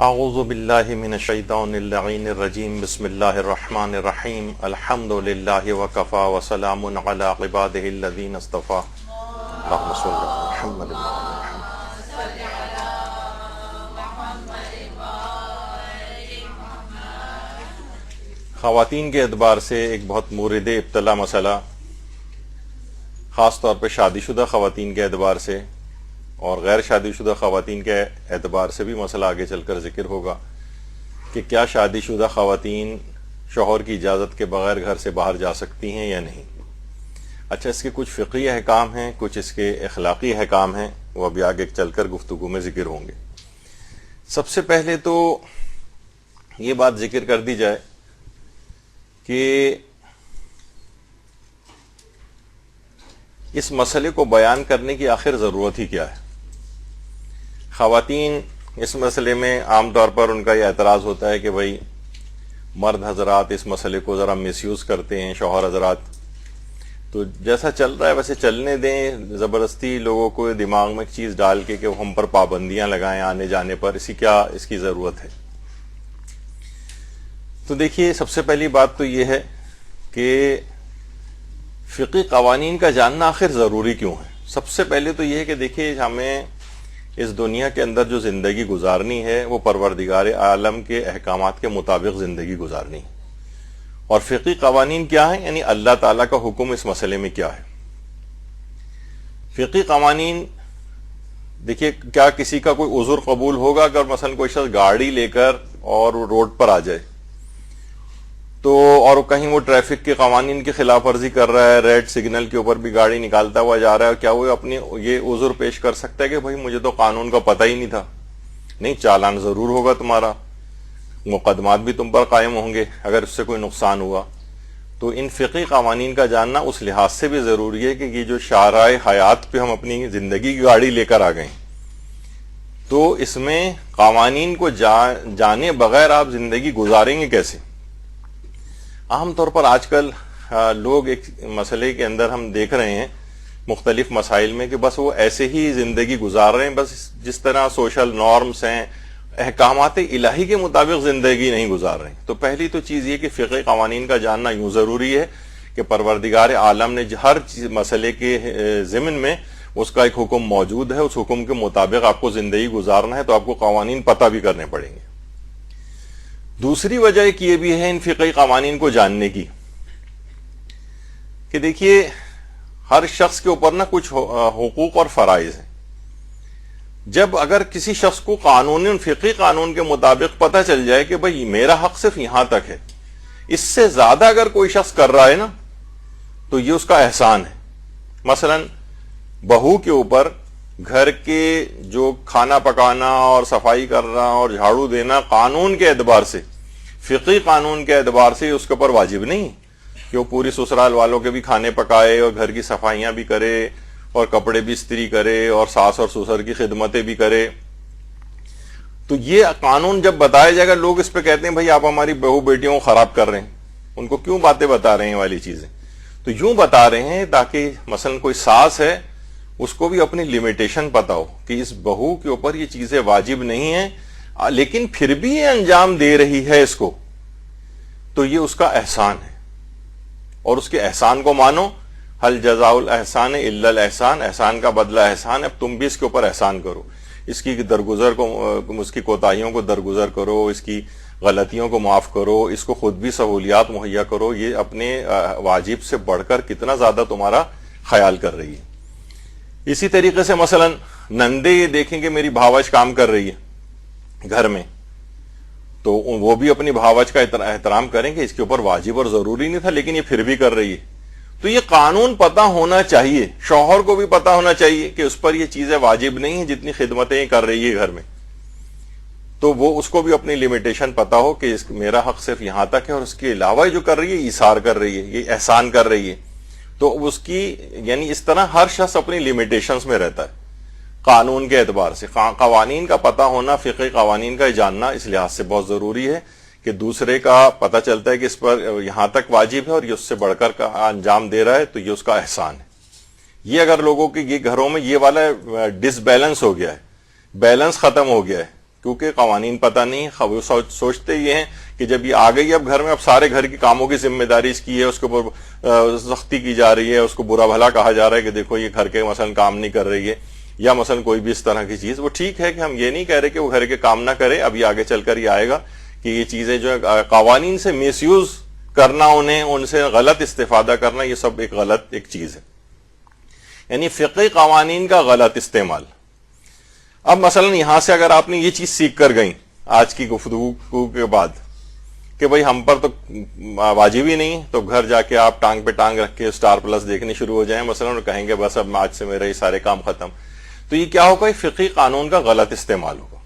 اعوذ باللہ من الشیطان اللعین الرجیم بسم اللہ الرحمن الرحیم الحمد للہ وکفی وسلام علی عبادہ الذین اصطفی اللہم صل علی محمد خواتین کے اعتبار سے ایک بہت مورد ابتلا مسئلہ، خاص طور پہ شادی شدہ خواتین کے اعتبار سے اور غیر شادی شدہ خواتین کے اعتبار سے بھی مسئلہ آگے چل کر ذکر ہوگا کہ کیا شادی شدہ خواتین شوہر کی اجازت کے بغیر گھر سے باہر جا سکتی ہیں یا نہیں۔ اچھا، اس کے کچھ فقہی احکام ہیں، کچھ اس کے اخلاقی احکام ہیں، وہ ابھی آگے چل کر گفتگو میں ذکر ہوں گے۔ سب سے پہلے تو یہ بات ذکر کر دی جائے کہ اس مسئلے کو بیان کرنے کی آخر ضرورت ہی کیا ہے۔ خواتین اس مسئلے میں عام طور پر ان کا یہ اعتراض ہوتا ہے کہ بھائی مرد حضرات اس مسئلے کو ذرا مس یوز کرتے ہیں، شوہر حضرات، تو جیسا چل رہا ہے ویسے چلنے دیں، زبردستی لوگوں کو دماغ میں ایک چیز ڈال کے کہ ہم پر پابندیاں لگائیں آنے جانے پر، اس کی ضرورت ہے۔ تو دیکھیے، سب سے پہلی بات تو یہ ہے کہ فقہی قوانین کا جاننا آخر ضروری کیوں ہے۔ سب سے پہلے تو یہ ہے کہ دیکھیے، ہمیں اس دنیا کے اندر جو زندگی گزارنی ہے وہ پروردگار عالم کے احکامات کے مطابق زندگی گزارنی ہے، اور فقہی قوانین کیا ہیں، یعنی اللہ تعالیٰ کا حکم اس مسئلے میں کیا ہے۔ فقہی قوانین دیکھیے، کیا کسی کا کوئی عذر قبول ہوگا اگر مثلا کوئی شخص گاڑی لے کر اور روڈ پر آ جائے تو، اور کہیں وہ ٹریفک کے قوانین کی خلاف ورزی کر رہا ہے، ریڈ سگنل کے اوپر بھی گاڑی نکالتا ہوا جا رہا ہے، کیا وہ اپنی یہ عذر پیش کر سکتا ہے کہ بھائی مجھے تو قانون کا پتہ ہی نہیں تھا؟ نہیں، چالان ضرور ہوگا تمہارا، مقدمات بھی تم پر قائم ہوں گے اگر اس سے کوئی نقصان ہوا۔ تو ان فقہی قوانین کا جاننا اس لحاظ سے بھی ضروری ہے کہ یہ جو شاہراہ حیات پہ ہم اپنی زندگی کی گاڑی لے کر آ گئے، تو اس میں قوانین کو جانے بغیر آپ زندگی گزاریں گے کیسے؟ عام طور پر آج کل لوگ ایک مسئلے کے اندر ہم دیکھ رہے ہیں مختلف مسائل میں کہ بس وہ ایسے ہی زندگی گزار رہے ہیں، بس جس طرح سوشل نارمز ہیں، احکامات الہی کے مطابق زندگی نہیں گزار رہے ہیں۔ تو پہلی تو چیز یہ کہ فقہی قوانین کا جاننا یوں ضروری ہے کہ پروردگار عالم نے ہر مسئلے کے ضمن میں اس کا ایک حکم موجود ہے، اس حکم کے مطابق آپ کو زندگی گزارنا ہے، تو آپ کو قوانین پتہ بھی کرنے پڑیں گے۔ دوسری وجہ ایک یہ بھی ہے ان فقہی قوانین کو جاننے کی کہ دیکھیے، ہر شخص کے اوپر نا کچھ حقوق اور فرائض ہیں۔ جب اگر کسی شخص کو فقہی قانون کے مطابق پتہ چل جائے کہ بھئی میرا حق صرف یہاں تک ہے، اس سے زیادہ اگر کوئی شخص کر رہا ہے نا تو یہ اس کا احسان ہے۔ مثلا بہو کے اوپر گھر کے جو کھانا پکانا اور صفائی کرنا اور جھاڑو دینا قانون کے اعتبار سے، فقہی قانون کے اعتبار سے اس کے اوپر واجب نہیں کہ وہ پوری سسرال والوں کے بھی کھانے پکائے اور گھر کی صفائیاں بھی کرے اور کپڑے بھی استری کرے اور ساس اور سسر کی خدمتیں بھی کرے۔ تو یہ قانون جب بتایا جائے گا، لوگ اس پہ کہتے ہیں بھائی آپ ہماری بہو بیٹیوں کو خراب کر رہے ہیں، ان کو کیوں باتیں بتا رہے ہیں والی چیزیں؟ تو یوں بتا رہے ہیں تاکہ مثلا کوئی ساس ہے، اس کو بھی اپنی لمیٹیشن پتا ہو کہ اس بہو کے اوپر یہ چیزیں واجب نہیں ہیں، لیکن پھر بھی یہ انجام دے رہی ہے اس کو، تو یہ اس کا احسان ہے، اور اس کے احسان کو مانو۔ حل جزاء الاحسان الا الاحسان، احسان کا بدلہ احسان ہے، اب تم بھی اس کے اوپر احسان کرو، اس کی درگزر کو، اس کی کوتاہیوں کو درگزر کرو، اس کی غلطیوں کو معاف کرو، اس کو خود بھی سہولیات مہیا کرو۔ یہ اپنے واجب سے بڑھ کر کتنا زیادہ تمہارا خیال کر رہی ہے۔ اسی طریقے سے مثلا نندے یہ دیکھیں کہ میری بھاوج کام کر رہی ہے گھر میں، تو وہ بھی اپنی بھاوج کا احترام کریں کہ اس کے اوپر واجب اور ضروری نہیں تھا لیکن یہ پھر بھی کر رہی ہے۔ تو یہ قانون پتہ ہونا چاہیے، شوہر کو بھی پتہ ہونا چاہیے کہ اس پر یہ چیزیں واجب نہیں ہیں جتنی خدمتیں کر رہی ہے گھر میں، تو وہ اس کو بھی اپنی لمیٹیشن پتہ ہو کہ میرا حق صرف یہاں تک ہے، اور اس کے علاوہ جو کر رہی ہے ایثار کر رہی ہے، یہ احسان کر رہی ہے۔ تو اس کی یعنی اس طرح ہر شخص اپنی لمیٹیشنز میں رہتا ہے قانون کے اعتبار سے۔ قوانین کا پتہ ہونا، فقہی قوانین کا جاننا اس لحاظ سے بہت ضروری ہے کہ دوسرے کا پتہ چلتا ہے کہ اس پر یہاں تک واجب ہے اور یہ اس سے بڑھ کر کا انجام دے رہا ہے، تو یہ اس کا احسان ہے۔ یہ اگر لوگوں کے یہ گھروں میں یہ والا ڈس بیلنس ہو گیا ہے، بیلنس ختم ہو گیا ہے کیونکہ قوانین پتہ نہیں، وہ سوچتے یہ ہیں کہ جب یہ آ گئی اب گھر میں، اب سارے گھر کی کاموں کی ذمہ داری اس کی ہے، اس کے اوپر سختی کی جا رہی ہے، اس کو برا بھلا کہا جا رہا ہے کہ دیکھو یہ گھر کے مثلا کام نہیں کر رہی ہے، یا مثلا کوئی بھی اس طرح کی چیز. وہ ٹھیک ہے کہ ہم یہ نہیں کہہ رہے کہ وہ گھر کے کام نہ کرے، ابھی آگے چل کر یہ آئے گا کہ یہ چیزیں جو ہے قوانین سے مس یوز کرنا، انہیں ان سے غلط استفادہ کرنا، یہ سب ایک غلط ایک چیز ہے، یعنی فقہی قوانین کا غلط استعمال. اب مثلا یہاں سے اگر آپ نے یہ چیز سیکھ کر گئیں آج کی گفتگو کے بعد کہ بھئی ہم پر تو واجب ہی نہیں، تو گھر جا کے آپ ٹانگ پہ ٹانگ رکھ کے اسٹار پلس دیکھنے شروع ہو جائیں مثلا، اور کہیں گے بس اب آج سے میرے یہ سارے کام ختم، تو یہ کیا ہوگا؟ فقہی قانون کا غلط استعمال ہوگا.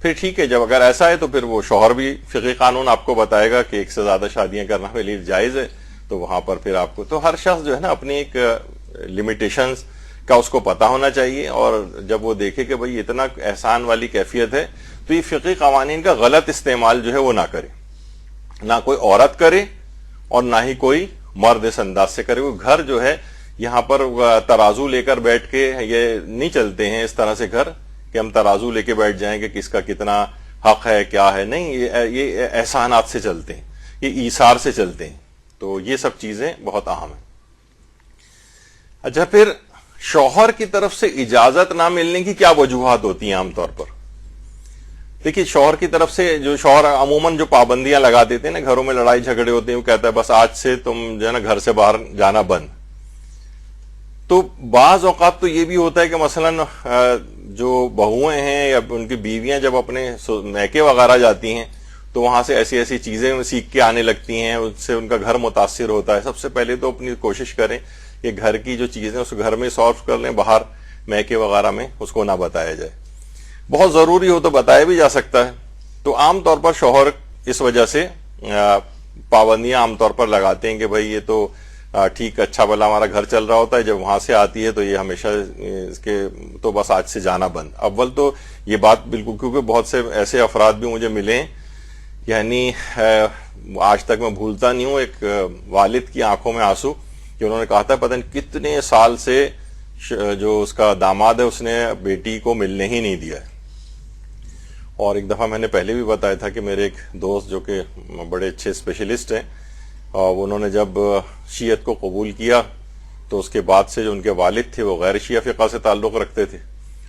پھر ٹھیک ہے، جب اگر ایسا ہے تو پھر وہ شوہر بھی فقہی قانون آپ کو بتائے گا کہ ایک سے زیادہ شادیاں کرنا میرے لیے جائز ہے، تو وہاں پر پھر آپ کو، تو ہر شخص جو ہے نا اپنی ایک لمیٹیشنز کا اس کو پتا ہونا چاہیے، اور جب وہ دیکھے کہ بھئی اتنا احسان والی کیفیت ہے تو یہ فقہی قوانین کا غلط استعمال جو ہے وہ نہ کرے، نہ کوئی عورت کرے اور نہ ہی کوئی مرد اس انداز سے کرے. وہ گھر جو ہے یہاں پر ترازو لے کر بیٹھ کے یہ نہیں چلتے ہیں اس طرح سے گھر کہ ہم ترازو لے کے بیٹھ جائیں کہ کس کا کتنا حق ہے کیا ہے، نہیں، یہ احسانات سے چلتے ہیں، یہ ایثار سے چلتے ہیں. تو یہ سب چیزیں بہت اہم ہیں. اچھا، پھر شوہر کی طرف سے اجازت نہ ملنے کی کیا وجوہات ہوتی ہیں عام طور پر؟ دیکھیے، شوہر کی طرف سے جو شوہر عموماً جو پابندیاں لگا دیتے ہیں نا، گھروں میں لڑائی جھگڑے ہوتے ہیں، وہ کہتا ہے بس آج سے تم جو ہے نا گھر سے باہر جانا بند. تو بعض اوقات تو یہ بھی ہوتا ہے کہ مثلاً جو بہویں ہیں یا ان کی بیویاں جب اپنے میکے وغیرہ جاتی ہیں تو وہاں سے ایسی ایسی چیزیں سیکھ کے آنے لگتی ہیں، اس سے ان کا گھر متاثر ہوتا ہے. سب سے پہلے تو اپنی کوشش کریں کہ گھر کی جو چیزیں اس گھر میں سالو کر لیں، باہر میکے وغیرہ میں اس کو نہ بتایا جائے. بہت ضروری ہو تو بتایا بھی جا سکتا ہے. تو عام طور پر شوہر اس وجہ سے پابندیاں عام طور پر لگاتے ہیں کہ بھئی یہ تو ٹھیک، اچھا بھلا ہمارا گھر چل رہا ہوتا ہے، جب وہاں سے آتی ہے تو یہ ہمیشہ اس کے تو بس آج سے جانا بند. اول تو یہ بات بالکل، کیونکہ بہت سے ایسے افراد بھی مجھے ملے ہیں، یعنی آج تک میں بھولتا نہیں ہوں ایک والد کی آنکھوں میں آنسو کہ انہوں نے کہا تھا پتہ نہیں کتنے سال سے جو اس کا داماد ہے اس نے بیٹی کو ملنے ہی نہیں دیا ہے. اور ایک دفعہ میں نے پہلے بھی بتایا تھا کہ میرے ایک دوست جو کہ بڑے اچھے اسپیشلسٹ ہیں، اور انہوں نے جب شیعت کو قبول کیا تو اس کے بعد سے جو ان کے والد تھے وہ غیر شیعہ فقہ سے تعلق رکھتے تھے،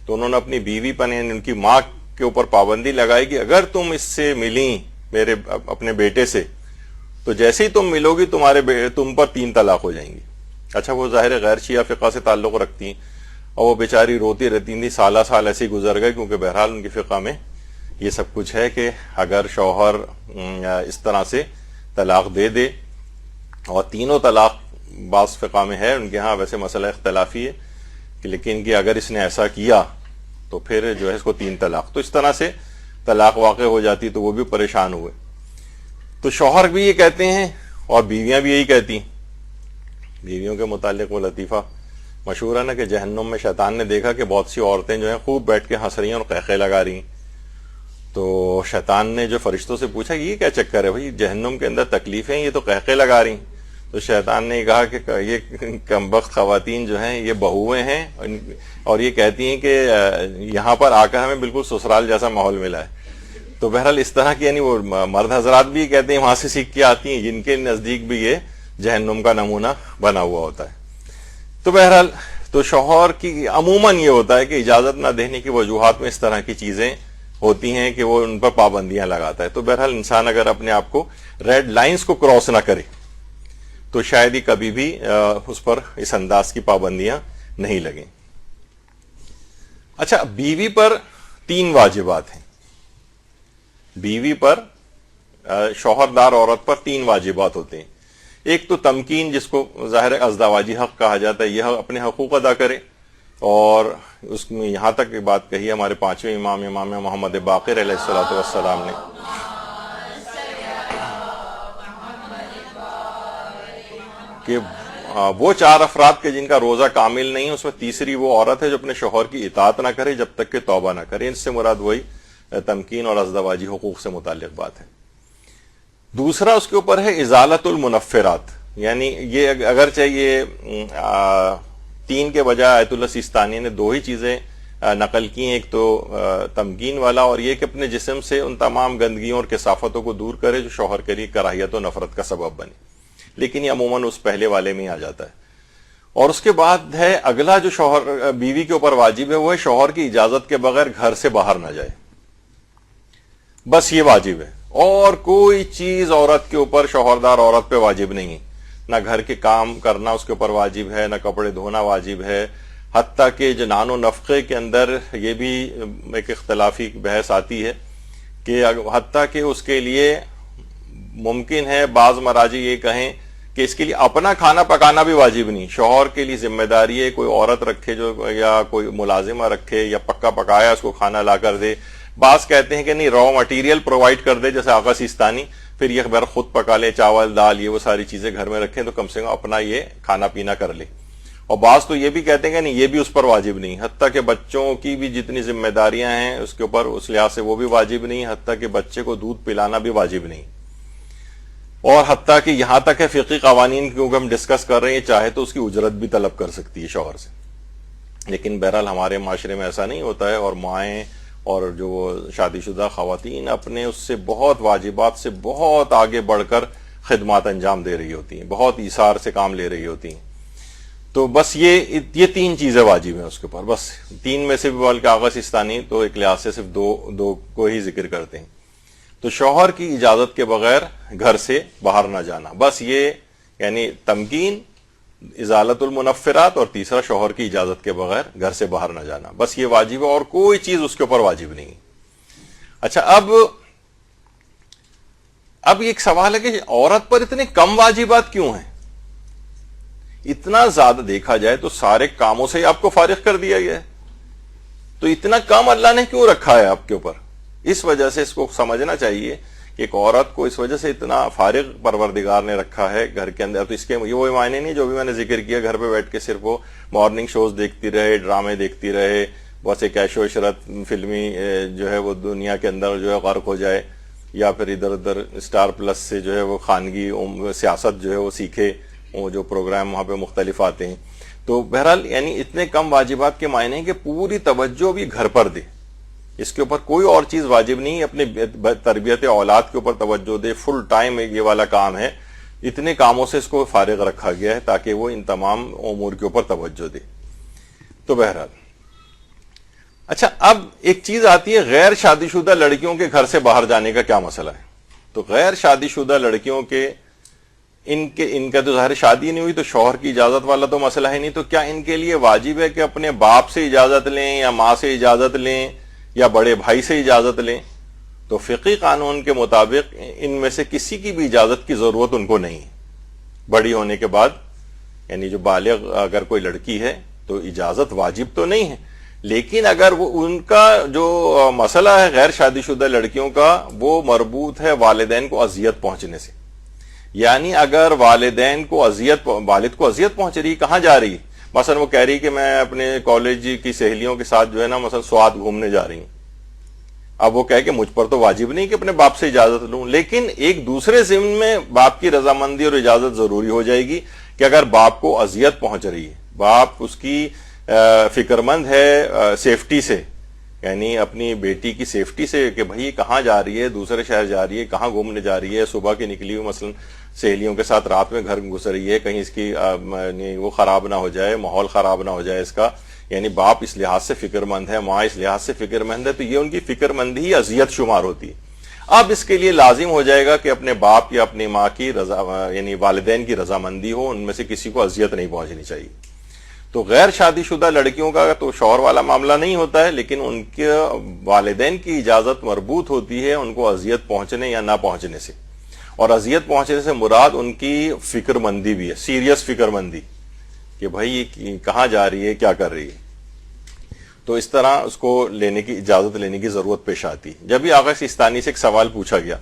تو انہوں نے اپنی بیوی پر، ان کی ماں کے اوپر پابندی لگائی کہ اگر تم اس سے ملیں میرے اپنے بیٹے سے تو جیسے ہی تم ملو گی تم پر 3 طلاق ہو جائیں گی. اچھا، وہ ظاہر غیر شیعہ فقہ سے تعلق رکھتی ہیں، اور وہ بیچاری روتی رہتی تھی، سالہ سال ایسے ہی گزر گئے، کیونکہ بہرحال ان کی فقہ میں یہ سب کچھ ہے کہ اگر شوہر اس طرح سے طلاق دے دے، اور تینوں طلاق بعض فقہ میں ہے، ان کے ہاں ویسے مسئلہ اختلافی ہے کہ لیکن کہ اگر اس نے ایسا کیا تو پھر جو ہے اس کو 3 طلاق، تو اس طرح سے طلاق واقع ہو جاتی، تو وہ بھی پریشان ہوئے. تو شوہر بھی یہ کہتے ہیں اور بیویاں بھی یہی کہتی ہیں. بیویوں کے متعلق وہ لطیفہ مشہور ہے نا کہ جہنم میں شیطان نے دیکھا کہ بہت سی عورتیں جو ہیں خوب بیٹھ کے ہنس رہی ہیں اور قہقہے لگا رہی ہیں. تو شیطان نے جو فرشتوں سے پوچھا یہ کیا چکر ہے بھائی، جہنم کے اندر تکلیفیں، یہ تو قہقہے لگا رہی ہیں. تو شیطان نے کہا کہ یہ کمبخت خواتین جو ہیں یہ بہویں ہیں، اور یہ کہتی ہیں کہ یہاں پر آ کر ہمیں بالکل سسرال جیسا ماحول ملا ہے. تو بہرحال اس طرح کی، یعنی وہ مرد حضرات بھی کہتے ہیں وہاں سے سیکھ کے آتی ہیں، جن کے نزدیک بھی یہ جہنم کا نمونہ بنا ہوا ہوتا ہے. تو بہرحال تو شوہر کی عموماً یہ ہوتا ہے کہ اجازت نہ دینے کی وجوہات میں اس طرح کی چیزیں ہوتی ہیں کہ وہ ان پر پابندیاں لگاتا ہے. تو بہرحال انسان اگر اپنے آپ کو ریڈ لائنز کو کراس نہ کرے تو شاید ہی کبھی بھی اس پر اس انداز کی پابندیاں نہیں لگیں. اچھا، بیوی پر 3 واجبات ہیں. بیوی پر، شوہردار عورت پر 3 واجبات ہوتے ہیں. ایک تو تمکین، جس کو ظاہر ازدواجی حق کہا جاتا ہے، یہ اپنے حقوق ادا کرے. اور اس میں یہاں تک یہ بات کہی ہمارے 5ویں امام محمد باقر علیہ الصلوۃ والسلام نے کہ وہ 4 افراد کے جن کا روزہ کامل نہیں، اس میں تیسری وہ عورت ہے جو اپنے شوہر کی اطاعت نہ کرے جب تک کہ توبہ نہ کرے. اس سے مراد وہی تمکین اور ازدواجی حقوق سے متعلق بات ہے. دوسرا اس کے اوپر ہے ازالت المنفرات، یعنی یہ اگرچہ یہ 3 کے بجائے آیت اللہ سیستانی نے 2 ہی چیزیں نقل کی، ایک تو تمکین والا، اور یہ کہ اپنے جسم سے ان تمام گندگیوں اور کثافتوں کو دور کرے جو شوہر کے لیے کراہیت و نفرت کا سبب بنے، لیکن یہ عموماً اس پہلے والے میں ہی آ جاتا ہے۔ اور اس کے بعد ہے اگلا جو شوہر بیوی کے اوپر واجب ہے، وہ ہے شوہر کی اجازت کے بغیر گھر سے باہر نہ جائے، بس یہ واجب ہے، اور کوئی چیز عورت کے اوپر، شوہردار عورت پہ واجب نہیں ہے، نہ گھر کے کام کرنا اس کے اوپر واجب ہے، نہ کپڑے دھونا واجب ہے، حتیٰ کہ جنان و نفقے کے اندر یہ بھی ایک اختلافی بحث آتی ہے کہ حتیٰ کہ اس کے لیے ممکن ہے، بعض مراجع یہ کہیں کہ اس کے لیے اپنا کھانا پکانا بھی واجب نہیں، شوہر کے لیے ذمہ داری ہے کوئی عورت رکھے جو، یا کوئی ملازمہ رکھے، یا پکا پکایا اس کو کھانا لا کر دے۔ بعض کہتے ہیں کہ نہیں، را مٹیریل پرووائڈ کر دے جیسے آغا سیستانی، پھر یہ خبر خود پکا لے، چاول دال یہ وہ ساری چیزیں گھر میں رکھیں تو کم سے کم اپنا یہ کھانا پینا کر لے۔ اور بعض تو یہ بھی کہتے ہیں کہ نہیں، یہ بھی اس پر واجب نہیں، حتیٰ کہ بچوں کی بھی جتنی ذمہ داریاں ہیں اس کے اوپر اس لحاظ سے وہ بھی واجب نہیں، حتیٰ کہ بچے کو دودھ پلانا بھی واجب نہیں، اور حتیٰ کہ یہاں تک ہے فقہی قوانین کیونکہ ہم ڈسکس کر رہے ہیں، چاہے تو اس کی اجرت بھی طلب کر سکتی ہے شوہر سے، لیکن بہرحال ہمارے معاشرے میں ایسا نہیں ہوتا ہے، اور مائیں اور جو شادی شدہ خواتین اپنے اس سے بہت واجبات سے بہت آگے بڑھ کر خدمات انجام دے رہی ہوتی ہیں، بہت ایثار سے کام لے رہی ہوتی ہیں۔ تو بس یہ تین چیزیں واجب ہیں اس کے اوپر، بس تین میں سے بھی بلکہ آغا سیستانی تو ایک لحاظ سے صرف دو کو ہی ذکر کرتے ہیں۔ تو شوہر کی اجازت کے بغیر گھر سے باہر نہ جانا، بس یہ یعنی تمکین، ازالت المنفرات، اور تیسرا شوہر کی اجازت کے بغیر گھر سے باہر نہ جانا، بس یہ واجب ہے، اور کوئی چیز اس کے اوپر واجب نہیں۔ اچھا، اب ایک سوال ہے کہ عورت پر اتنے کم واجبات کیوں ہیں؟ اتنا زیادہ دیکھا جائے تو سارے کاموں سے آپ کو فارغ کر دیا گیا ہے، تو اتنا کم اللہ نے کیوں رکھا ہے آپ کے اوپر؟ اس وجہ سے اس کو سمجھنا چاہیے کہ ایک عورت کو اس وجہ سے اتنا فارغ پروردگار نے رکھا ہے گھر کے اندر، تو اس کے وہ معنی نہیں جو بھی میں نے ذکر کیا، گھر پہ بیٹھ کے صرف وہ مارننگ شوز دیکھتی رہے، ڈرامے دیکھتی رہے، بہت سے کیش و عشرت فلمی جو ہے وہ دنیا کے اندر جو ہے غرق ہو جائے، یا پھر ادھر ادھر اسٹار پلس سے جو ہے وہ خانگی سیاست جو ہے وہ سیکھے، وہ جو پروگرام وہاں پہ مختلف آتے ہیں۔ تو بہرحال یعنی اتنے کم واجبات کے معنی ہیں کہ پوری توجہ بھی گھر پر دے، اس کے اوپر کوئی اور چیز واجب نہیں، اپنے تربیت اولاد کے اوپر توجہ دے، فل ٹائم یہ والا کام ہے، اتنے کاموں سے اس کو فارغ رکھا گیا ہے تاکہ وہ ان تمام امور کے اوپر توجہ دے۔ تو بہرحال اچھا، اب ایک چیز آتی ہے غیر شادی شدہ لڑکیوں کے گھر سے باہر جانے کا کیا مسئلہ ہے؟ تو غیر شادی شدہ لڑکیوں کے ان کا تو ظاہر شادی نہیں ہوئی تو شوہر کی اجازت والا تو مسئلہ ہے نہیں، تو کیا ان کے لیے واجب ہے کہ اپنے باپ سے اجازت لیں، یا ماں سے اجازت لیں، یا بڑے بھائی سے اجازت لیں؟ تو فقہی قانون کے مطابق ان میں سے کسی کی بھی اجازت کی ضرورت ان کو نہیں ہے بڑی ہونے کے بعد، یعنی جو بالغ اگر کوئی لڑکی ہے تو اجازت واجب تو نہیں ہے، لیکن اگر وہ ان کا جو مسئلہ ہے غیر شادی شدہ لڑکیوں کا، وہ مربوط ہے والدین کو اذیت پہنچنے سے، یعنی اگر والدین کو والد کو اذیت پہنچ رہی، کہاں جا رہی، مثلا وہ کہہ رہی کہ میں اپنے کالج کی سہیلیوں کے ساتھ جو ہے نا مثلا سوات گھومنے جا رہی ہوں، اب وہ کہے کہ مجھ پر تو واجب نہیں کہ اپنے باپ سے اجازت لوں، لیکن ایک دوسرے ضمن میں باپ کی رضامندی اور اجازت ضروری ہو جائے گی کہ اگر باپ کو اذیت پہنچ رہی ہے، باپ اس کی فکر مند ہے سیفٹی سے، یعنی اپنی بیٹی کی سیفٹی سے کہ بھائی کہاں جا رہی ہے، دوسرے شہر جا رہی ہے، کہاں گھومنے جا رہی ہے، صبح کی نکلی ہوئی مثلا سہیلیوں کے ساتھ رات میں گھر گھس رہی ہے، کہیں اس کی وہ خراب نہ ہو جائے، ماحول خراب نہ ہو جائے اس کا، یعنی باپ اس لحاظ سے فکر مند ہے، ماں اس لحاظ سے فکر مند ہے، تو یہ ان کی فکر مندی ہی اذیت شمار ہوتی ہے۔ اب اس کے لیے لازم ہو جائے گا کہ اپنے باپ یا اپنی ماں کی یعنی والدین کی رضامندی ہو، ان میں سے کسی کو اذیت نہیں پہنچنی چاہیے۔ تو غیر شادی شدہ لڑکیوں کا تو شوہر والا معاملہ نہیں ہوتا ہے، لیکن ان کے والدین کی اجازت مربوط ہوتی ہے ان کو اذیت پہنچنے یا نہ پہنچنے سے، اور اذیت پہنچنے سے مراد ان کی فکر مندی بھی ہے، سیریس فکر مندی، کہ بھائی یہ کہاں جا رہی ہے، کیا کر رہی ہے، تو اس طرح اس کو لینے کی اجازت لینے کی ضرورت پیش آتی ہے۔ جب بھی آغا سیستانی سے ایک سوال پوچھا گیا،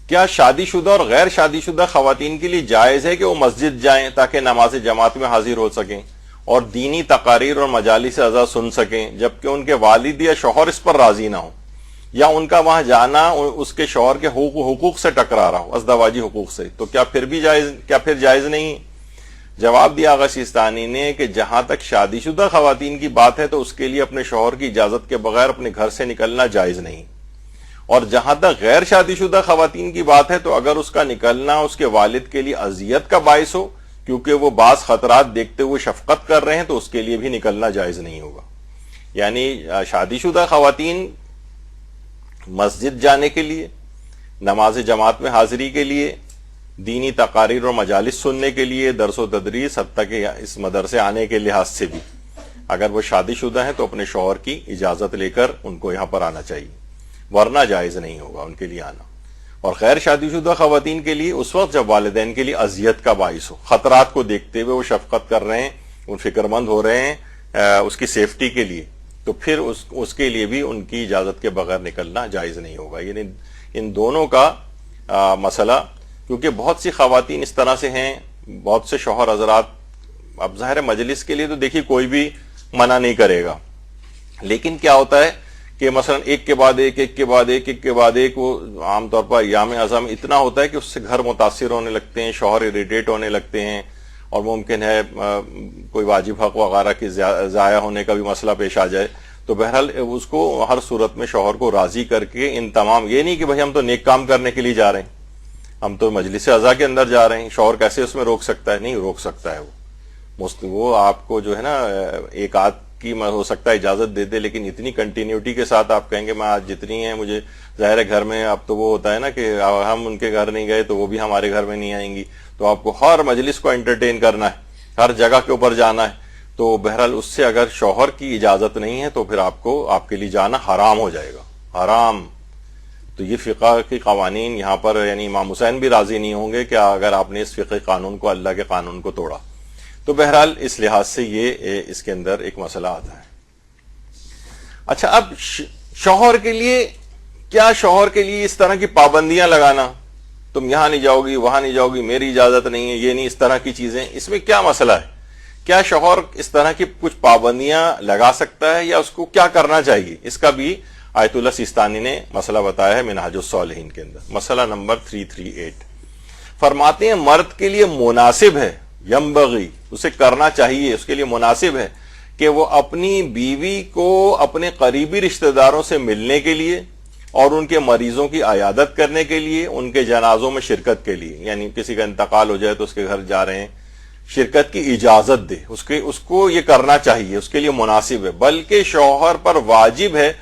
کیا شادی شدہ اور غیر شادی شدہ خواتین کے لیے جائز ہے کہ وہ مسجد جائیں تاکہ نماز جماعت میں حاضر ہو سکیں اور دینی تقاریر اور مجالس اعضاء سن سکیں، جبکہ ان کے والد یا شوہر اس پر راضی نہ ہو، یا ان کا وہاں جانا اس کے شوہر کے حقوق سے ٹکرا رہا ہو، ازدواجی حقوق سے، تو کیا پھر جائز نہیں؟ جواب دیا آغا سیستانی نے کہ جہاں تک شادی شدہ خواتین کی بات ہے تو اس کے لیے اپنے شوہر کی اجازت کے بغیر اپنے گھر سے نکلنا جائز نہیں، اور جہاں تک غیر شادی شدہ خواتین کی بات ہے تو اگر اس کا نکلنا اس کے والد کے لیے اذیت کا باعث ہو کیونکہ وہ بعض خطرات دیکھتے ہوئے شفقت کر رہے ہیں تو اس کے لیے بھی نکلنا جائز نہیں ہوگا۔ یعنی شادی شدہ خواتین مسجد جانے کے لیے، نماز جماعت میں حاضری کے لیے، دینی تقاریر اور مجالس سننے کے لیے، درس و تدریس، حتیٰ کہ اس مدرسے آنے کے لحاظ سے بھی اگر وہ شادی شدہ ہیں تو اپنے شوہر کی اجازت لے کر ان کو یہاں پر آنا چاہیے، ورنہ جائز نہیں ہوگا ان کے لیے آنا۔ اور غیر شادی شدہ خواتین کے لیے اس وقت جب والدین کے لیے اذیت کا باعث ہو، خطرات کو دیکھتے ہوئے وہ شفقت کر رہے ہیں، ان فکر مند ہو رہے ہیں اس کی سیفٹی کے لیے، تو پھر اس کے لیے بھی ان کی اجازت کے بغیر نکلنا جائز نہیں ہوگا۔ یعنی ان دونوں کا مسئلہ، کیونکہ بہت سی خواتین اس طرح سے ہیں، بہت سے شوہر حضرات، اب ظاہر مجلس کے لیے تو دیکھیے کوئی بھی منع نہیں کرے گا، لیکن کیا ہوتا ہے کہ مثلا ایک کے بعد ایک، ایک کے بعد ایک، ایک کے بعد ایک، وہ عام طور پر ایام اعظم اتنا ہوتا ہے کہ اس سے گھر متاثر ہونے لگتے ہیں، شوہر اریٹیٹ ہونے لگتے ہیں، اور ممکن ہے کوئی واجب حق وغیرہ کی ضائع ہونے کا بھی مسئلہ پیش آ جائے۔ تو بہرحال اس کو ہر صورت میں شوہر کو راضی کر کے ان تمام، یہ نہیں کہ بھائی ہم تو نیک کام کرنے کے لیے جا رہے ہیں، ہم تو مجلس اعضاء کے اندر جا رہے ہیں، شوہر کیسے اس میں روک سکتا ہے؟ نہیں روک سکتا ہے وہ آپ کو جو ہے نا ایک آدھ کی ہو سکتا ہے اجازت دے دے، لیکن اتنی کنٹینیوٹی کے ساتھ آپ کہیں گے میں آج جتنی ہیں مجھے، ظاہر ہے گھر میں اب تو وہ ہوتا ہے نا کہ ہم ان کے گھر نہیں گئے تو وہ بھی ہمارے گھر میں نہیں آئیں گی، تو آپ کو ہر مجلس کو انٹرٹین کرنا ہے، ہر جگہ کے اوپر جانا ہے، تو بہرحال اس سے اگر شوہر کی اجازت نہیں ہے تو پھر آپ کے لیے جانا حرام ہو جائے گا، حرام۔ تو یہ فقہ کے قوانین یہاں پر، یعنی امام حسین بھی راضی نہیں ہوں گے کہ اگر آپ نے اس فقہ قانون کو، اللہ کے قانون کو توڑا۔ تو بہرحال اس لحاظ سے یہ اس کے اندر ایک مسئلہ آتا ہے۔ اچھا، اب شوہر کے لیے کیا، شوہر کے لیے اس طرح کی پابندیاں لگانا، تم یہاں نہیں جاؤ گی، وہاں نہیں جاؤ گی، میری اجازت نہیں ہے، یہ نہیں، اس طرح کی چیزیں، اس میں کیا مسئلہ ہے؟ کیا شوہر اس طرح کی کچھ پابندیاں لگا سکتا ہے یا اس کو کیا کرنا چاہیے؟ اس کا بھی آیت اللہ سیستانی نے مسئلہ بتایا ہے منہاج الصالحین کے اندر، مسئلہ نمبر 338۔ فرماتے ہیں مرد کے لیے مناسب ہے، ینبغی، اسے کرنا چاہیے، اس کے لیے مناسب ہے کہ وہ اپنی بیوی کو اپنے قریبی رشتہ داروں سے ملنے کے لیے اور ان کے مریضوں کی عیادت کرنے کے لیے، ان کے جنازوں میں شرکت کے لیے، یعنی کسی کا انتقال ہو جائے تو اس کے گھر جا رہے ہیں، شرکت کی اجازت دے، اس کو یہ کرنا چاہیے، اس کے لیے مناسب ہے۔ بلکہ شوہر پر واجب ہے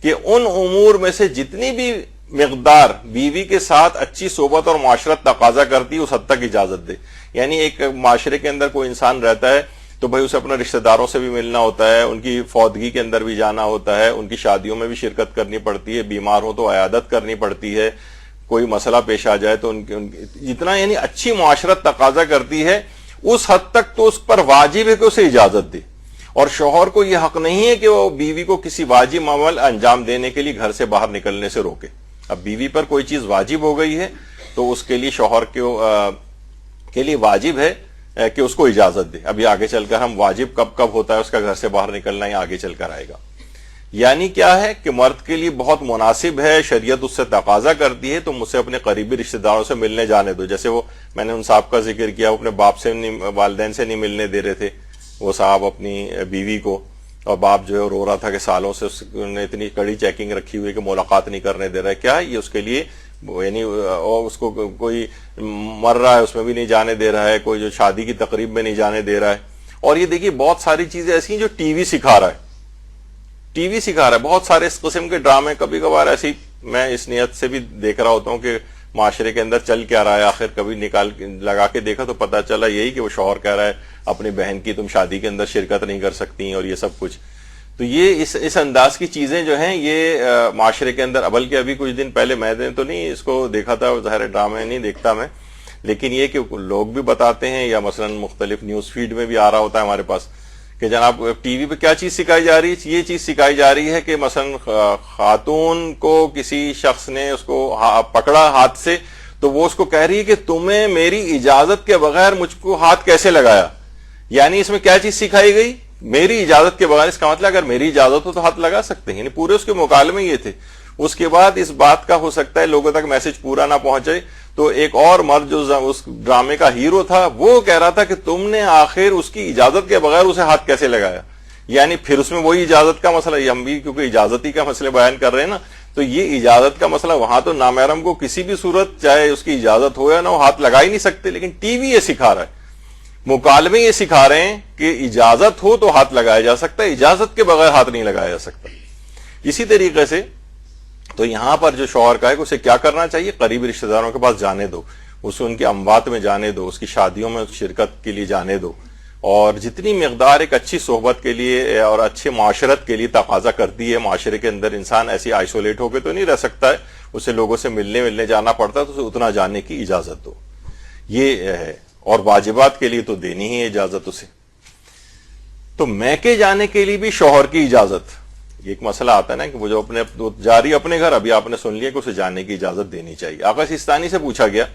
کہ ان امور میں سے جتنی بھی مقدار بیوی کے ساتھ اچھی صحبت اور معاشرت تقاضا کرتی ہے اس حد تک اجازت دے۔ یعنی ایک معاشرے کے اندر کوئی انسان رہتا ہے تو بھائی اسے اپنے رشتہ داروں سے بھی ملنا ہوتا ہے، ان کی فوتگی کے اندر بھی جانا ہوتا ہے، ان کی شادیوں میں بھی شرکت کرنی پڑتی ہے، بیمار ہو تو عیادت کرنی پڑتی ہے، کوئی مسئلہ پیش آ جائے تو جتنا یعنی اچھی معاشرت تقاضا کرتی ہے اس حد تک تو اس پر واجب ہے کہ اسے اجازت دے، اور شوہر کو یہ حق نہیں ہے کہ وہ بیوی کو کسی واجب عمل انجام دینے کے لیے گھر سے باہر نکلنے سے روکے۔ اب بیوی پر کوئی چیز واجب ہو گئی ہے تو اس کے لیے شوہر کے لیے واجب ہے کہ اس کو اجازت دے۔ ابھی آگے چل کر ہم واجب کب ہوتا ہے اس کا گھر سے باہر نکلنا، ہی آگے چل کر آئے گا۔ یعنی کیا ہے کہ مرد کے لیے بہت مناسب ہے، شریعت اس سے تقاضا کرتی ہے تو مجھ سے اپنے قریبی رشتہ داروں سے ملنے جانے دو۔ جیسے وہ میں نے ان صاحب کا ذکر کیا، وہ اپنے باپ سے والدین سے نہیں ملنے دے رہے تھے وہ صاحب اپنی بیوی کو، اور باپ جو ہے رو رہا تھا کہ سالوں سے انہوں نے اتنی کڑی چیکنگ رکھی ہوئی کہ ملاقات نہیں کرنے دے رہا ہے۔ کیا یہ اس کے لیے، یعنی اس کو کوئی مر رہا ہے اس میں بھی نہیں جانے دے رہا ہے، کوئی جو شادی کی تقریب میں نہیں جانے دے رہا ہے۔ اور یہ دیکھیے بہت ساری چیزیں ایسی ہیں جو ٹی وی سکھا رہا ہے، بہت سارے اس قسم کے ڈرامے کبھی کبھار ایسی میں اس نیت سے بھی دیکھ رہا ہوتا ہوں کہ معاشرے کے اندر چل کیا رہا ہے، آخر کبھی لگا کے دیکھا تو پتا چلا یہی کہ وہ شوہر کہہ رہا ہے اپنی بہن کی تم شادی کے اندر شرکت نہیں کر سکتی اور یہ سب کچھ۔ تو یہ اس انداز کی چیزیں جو ہیں یہ معاشرے کے اندر، بلکہ ابھی کچھ دن پہلے میں نے تو نہیں اس کو دیکھا تھا، ظاہر ڈرامے نہیں دیکھتا میں، لیکن یہ کہ لوگ بھی بتاتے ہیں یا مثلا مختلف نیوز فیڈ میں بھی آ رہا ہوتا ہے ہمارے پاس کہ جناب ٹی وی پہ کیا چیز سکھائی جا رہی ہے، یہ چیز سکھائی جا رہی ہے کہ مثلا خاتون کو کسی شخص نے اس کو پکڑا ہاتھ سے تو وہ اس کو کہہ رہی ہے کہ تمہیں میری اجازت کے بغیر مجھ کو ہاتھ کیسے لگایا۔ یعنی اس میں کیا چیز سکھائی گئی میری اجازت کے بغیر، اس کا مطلب اگر میری اجازت ہو تو ہاتھ لگا سکتے ہیں، یعنی پورے اس کے مکالمے یہ تھے. اس کے بعد اس بات کا ہو سکتا ہے لوگوں تک میسج پورا نہ پہنچے، تو ایک اور مرد جو اس ڈرامے کا ہیرو تھا وہ کہہ رہا تھا کہ تم نے آخر اس کی اجازت کے بغیر اسے ہاتھ کیسے لگایا. یعنی پھر اس میں وہی اجازت کا مسئلہ، ہم بھی کیونکہ اجازت ہی کا مسئلہ بیان کر رہے ہیں نا، تو یہ اجازت کا مسئلہ وہاں تو نامحرم کو کسی بھی صورت چاہے اس کی اجازت ہو یا نہ ہو ہاتھ لگا ہی نہیں سکتے. لیکن ٹی وی یہ سکھا رہا ہے، مکالمے یہ سکھا رہے ہیں کہ اجازت ہو تو ہاتھ لگایا جا سکتا ہے، اجازت کے بغیر ہاتھ نہیں لگایا جا سکتا. اسی طریقے سے تو یہاں پر جو شوہر کا ہے کہ اسے کیا کرنا چاہیے، قریبی رشتہ داروں کے پاس جانے دو، اسے ان کے اموات میں جانے دو، اس کی شادیوں میں شرکت کے لیے جانے دو، اور جتنی مقدار ایک اچھی صحبت کے لیے اور اچھے معاشرت کے لیے تقاضا کرتی ہے. معاشرے کے اندر انسان ایسی آئسولیٹ ہو کے تو نہیں رہ سکتا ہے، اسے لوگوں سے ملنے جانا پڑتا ہے، تو اسے اتنا جانے کی اجازت دو. یہ ہے، اور واجبات کے لیے تو دینی ہی اجازت اسے. تو میکے جانے کے لیے بھی شوہر کی اجازت، یہ ایک مسئلہ آتا ہے نا کہ وہ جو جاری اپنے گھر، ابھی آپ نے سن لیا کہ اسے جانے کی اجازت دینی چاہیے. آقا سیستانی سے پوچھا گیا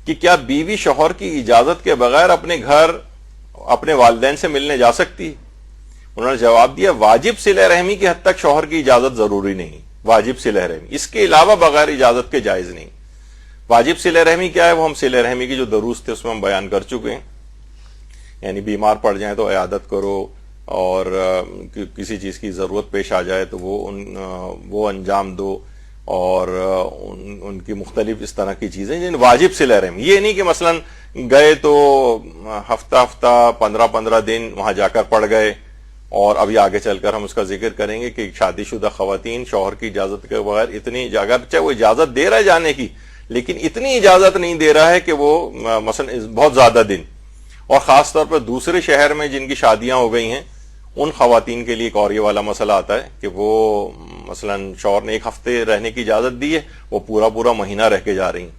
کہ کیا بیوی شوہر کی اجازت کے بغیر اپنے گھر اپنے والدین سے ملنے جا سکتی؟ انہوں نے جواب دیا واجب صلہ رحمی کی حد تک شوہر کی اجازت ضروری نہیں، واجب صلہ رحمی، اس کے علاوہ بغیر اجازت کے جائز نہیں. واجب صلہ رحمی کیا ہے؟ وہ ہم صلہ رحمی کی جو دروس تھے اس میں ہم بیان کر چکے ہیں. یعنی بیمار پڑ جائیں تو عیادت کرو، اور کسی چیز کی ضرورت پیش آ جائے تو وہ انجام دو، اور ان کی مختلف اس طرح کی چیزیں جن واجب صلہ رحمی. یہ نہیں کہ مثلا گئے تو ہفتہ 15 دن وہاں جا کر پڑ گئے، اور ابھی آگے چل کر ہم اس کا ذکر کریں گے کہ شادی شدہ خواتین شوہر کی اجازت کے بغیر اتنی اگرچہ وہ اجازت دے رہا ہے جانے کی، لیکن اتنی اجازت نہیں دے رہا ہے کہ وہ مثلا بہت زیادہ دن، اور خاص طور پر دوسرے شہر میں جن کی شادیاں ہو گئی ہیں ان خواتین کے لیے ایک اور یہ والا مسئلہ آتا ہے کہ وہ مثلا شوہر نے 1 ہفتے رہنے کی اجازت دی ہے، وہ پورا مہینہ رہ کے جا رہی ہیں.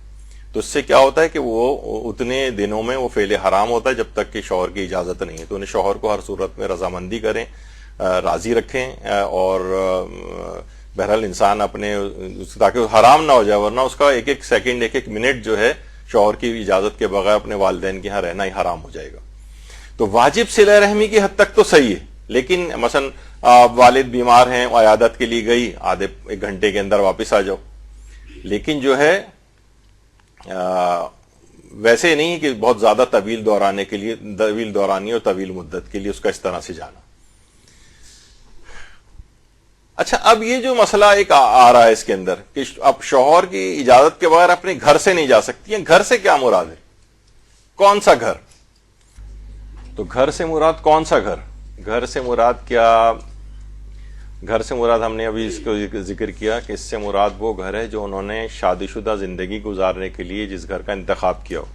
تو اس سے کیا ہوتا ہے کہ وہ اتنے دنوں میں وہ فعل حرام ہوتا ہے جب تک کہ شوہر کی اجازت نہیں ہے. تو انہیں شوہر کو ہر صورت میں رضامندی کریں، راضی رکھیں، اور بہرحال انسان اپنے تاکہ حرام نہ ہو جائے، ورنہ اس کا ایک سیکنڈ ایک منٹ جو ہے شوہر کی اجازت کے بغیر اپنے والدین کے ہاں رہنا ہی حرام ہو جائے گا. تو واجب صلہ رحمی کی حد تک تو صحیح ہے، لیکن مثلا والد بیمار ہیں، عیادت کے لیے گئی، آدھے 1 گھنٹے کے اندر واپس آ جاؤ. لیکن جو ہے ویسے نہیں کہ بہت زیادہ طویل دورانی اور طویل مدت کے لیے اس کا اس طرح سے جانا. اچھا، اب یہ جو مسئلہ ایک آ رہا ہے اس کے اندر کہ اب شوہر کی اجازت کے بغیر اپنے گھر سے نہیں جا سکتی ہیں. گھر سے کیا مراد ہے؟ کون سا گھر؟ تو گھر سے مراد کون سا گھر؟ گھر سے مراد کیا؟ گھر سے مراد ہم نے ابھی اس کو ذکر کیا کہ اس سے مراد وہ گھر ہے جو انہوں نے شادی شدہ زندگی گزارنے کے لیے جس گھر کا انتخاب کیا ہو.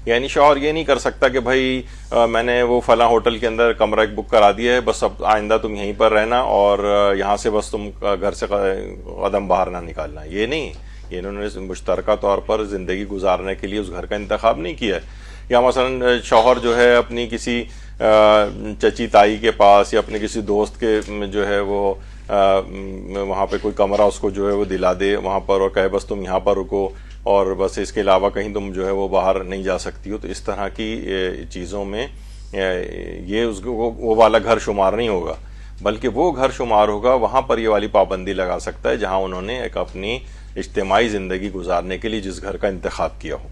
یعنی شوہر یہ نہیں کر سکتا کہ بھائی میں نے وہ فلاں ہوٹل کے اندر کمرہ ایک بک کرا دیا ہے، بس اب آئندہ تم یہیں پر رہنا اور یہاں سے بس تم گھر سے قدم باہر نہ نکالنا. یہ نہیں، یہ انہوں نے مشترکہ طور پر زندگی گزارنے کے لیے اس گھر کا انتخاب نہیں کیا ہے. یا مثلا شوہر جو ہے اپنی کسی چچی تائی کے پاس یا اپنے کسی دوست کے جو ہے وہ وہاں پہ کوئی کمرہ اس کو جو ہے وہ دلا دے وہاں پر، اور کہے بس تم یہاں پر رکو اور بس اس کے علاوہ کہیں تم جو ہے وہ باہر نہیں جا سکتی ہو. تو اس طرح کی چیزوں میں یہ وہ والا گھر شمار نہیں ہوگا، بلکہ وہ گھر شمار ہوگا وہاں پر یہ والی پابندی لگا سکتا ہے جہاں انہوں نے ایک اپنی اجتماعی زندگی گزارنے کے لیے جس گھر کا انتخاب کیا ہو.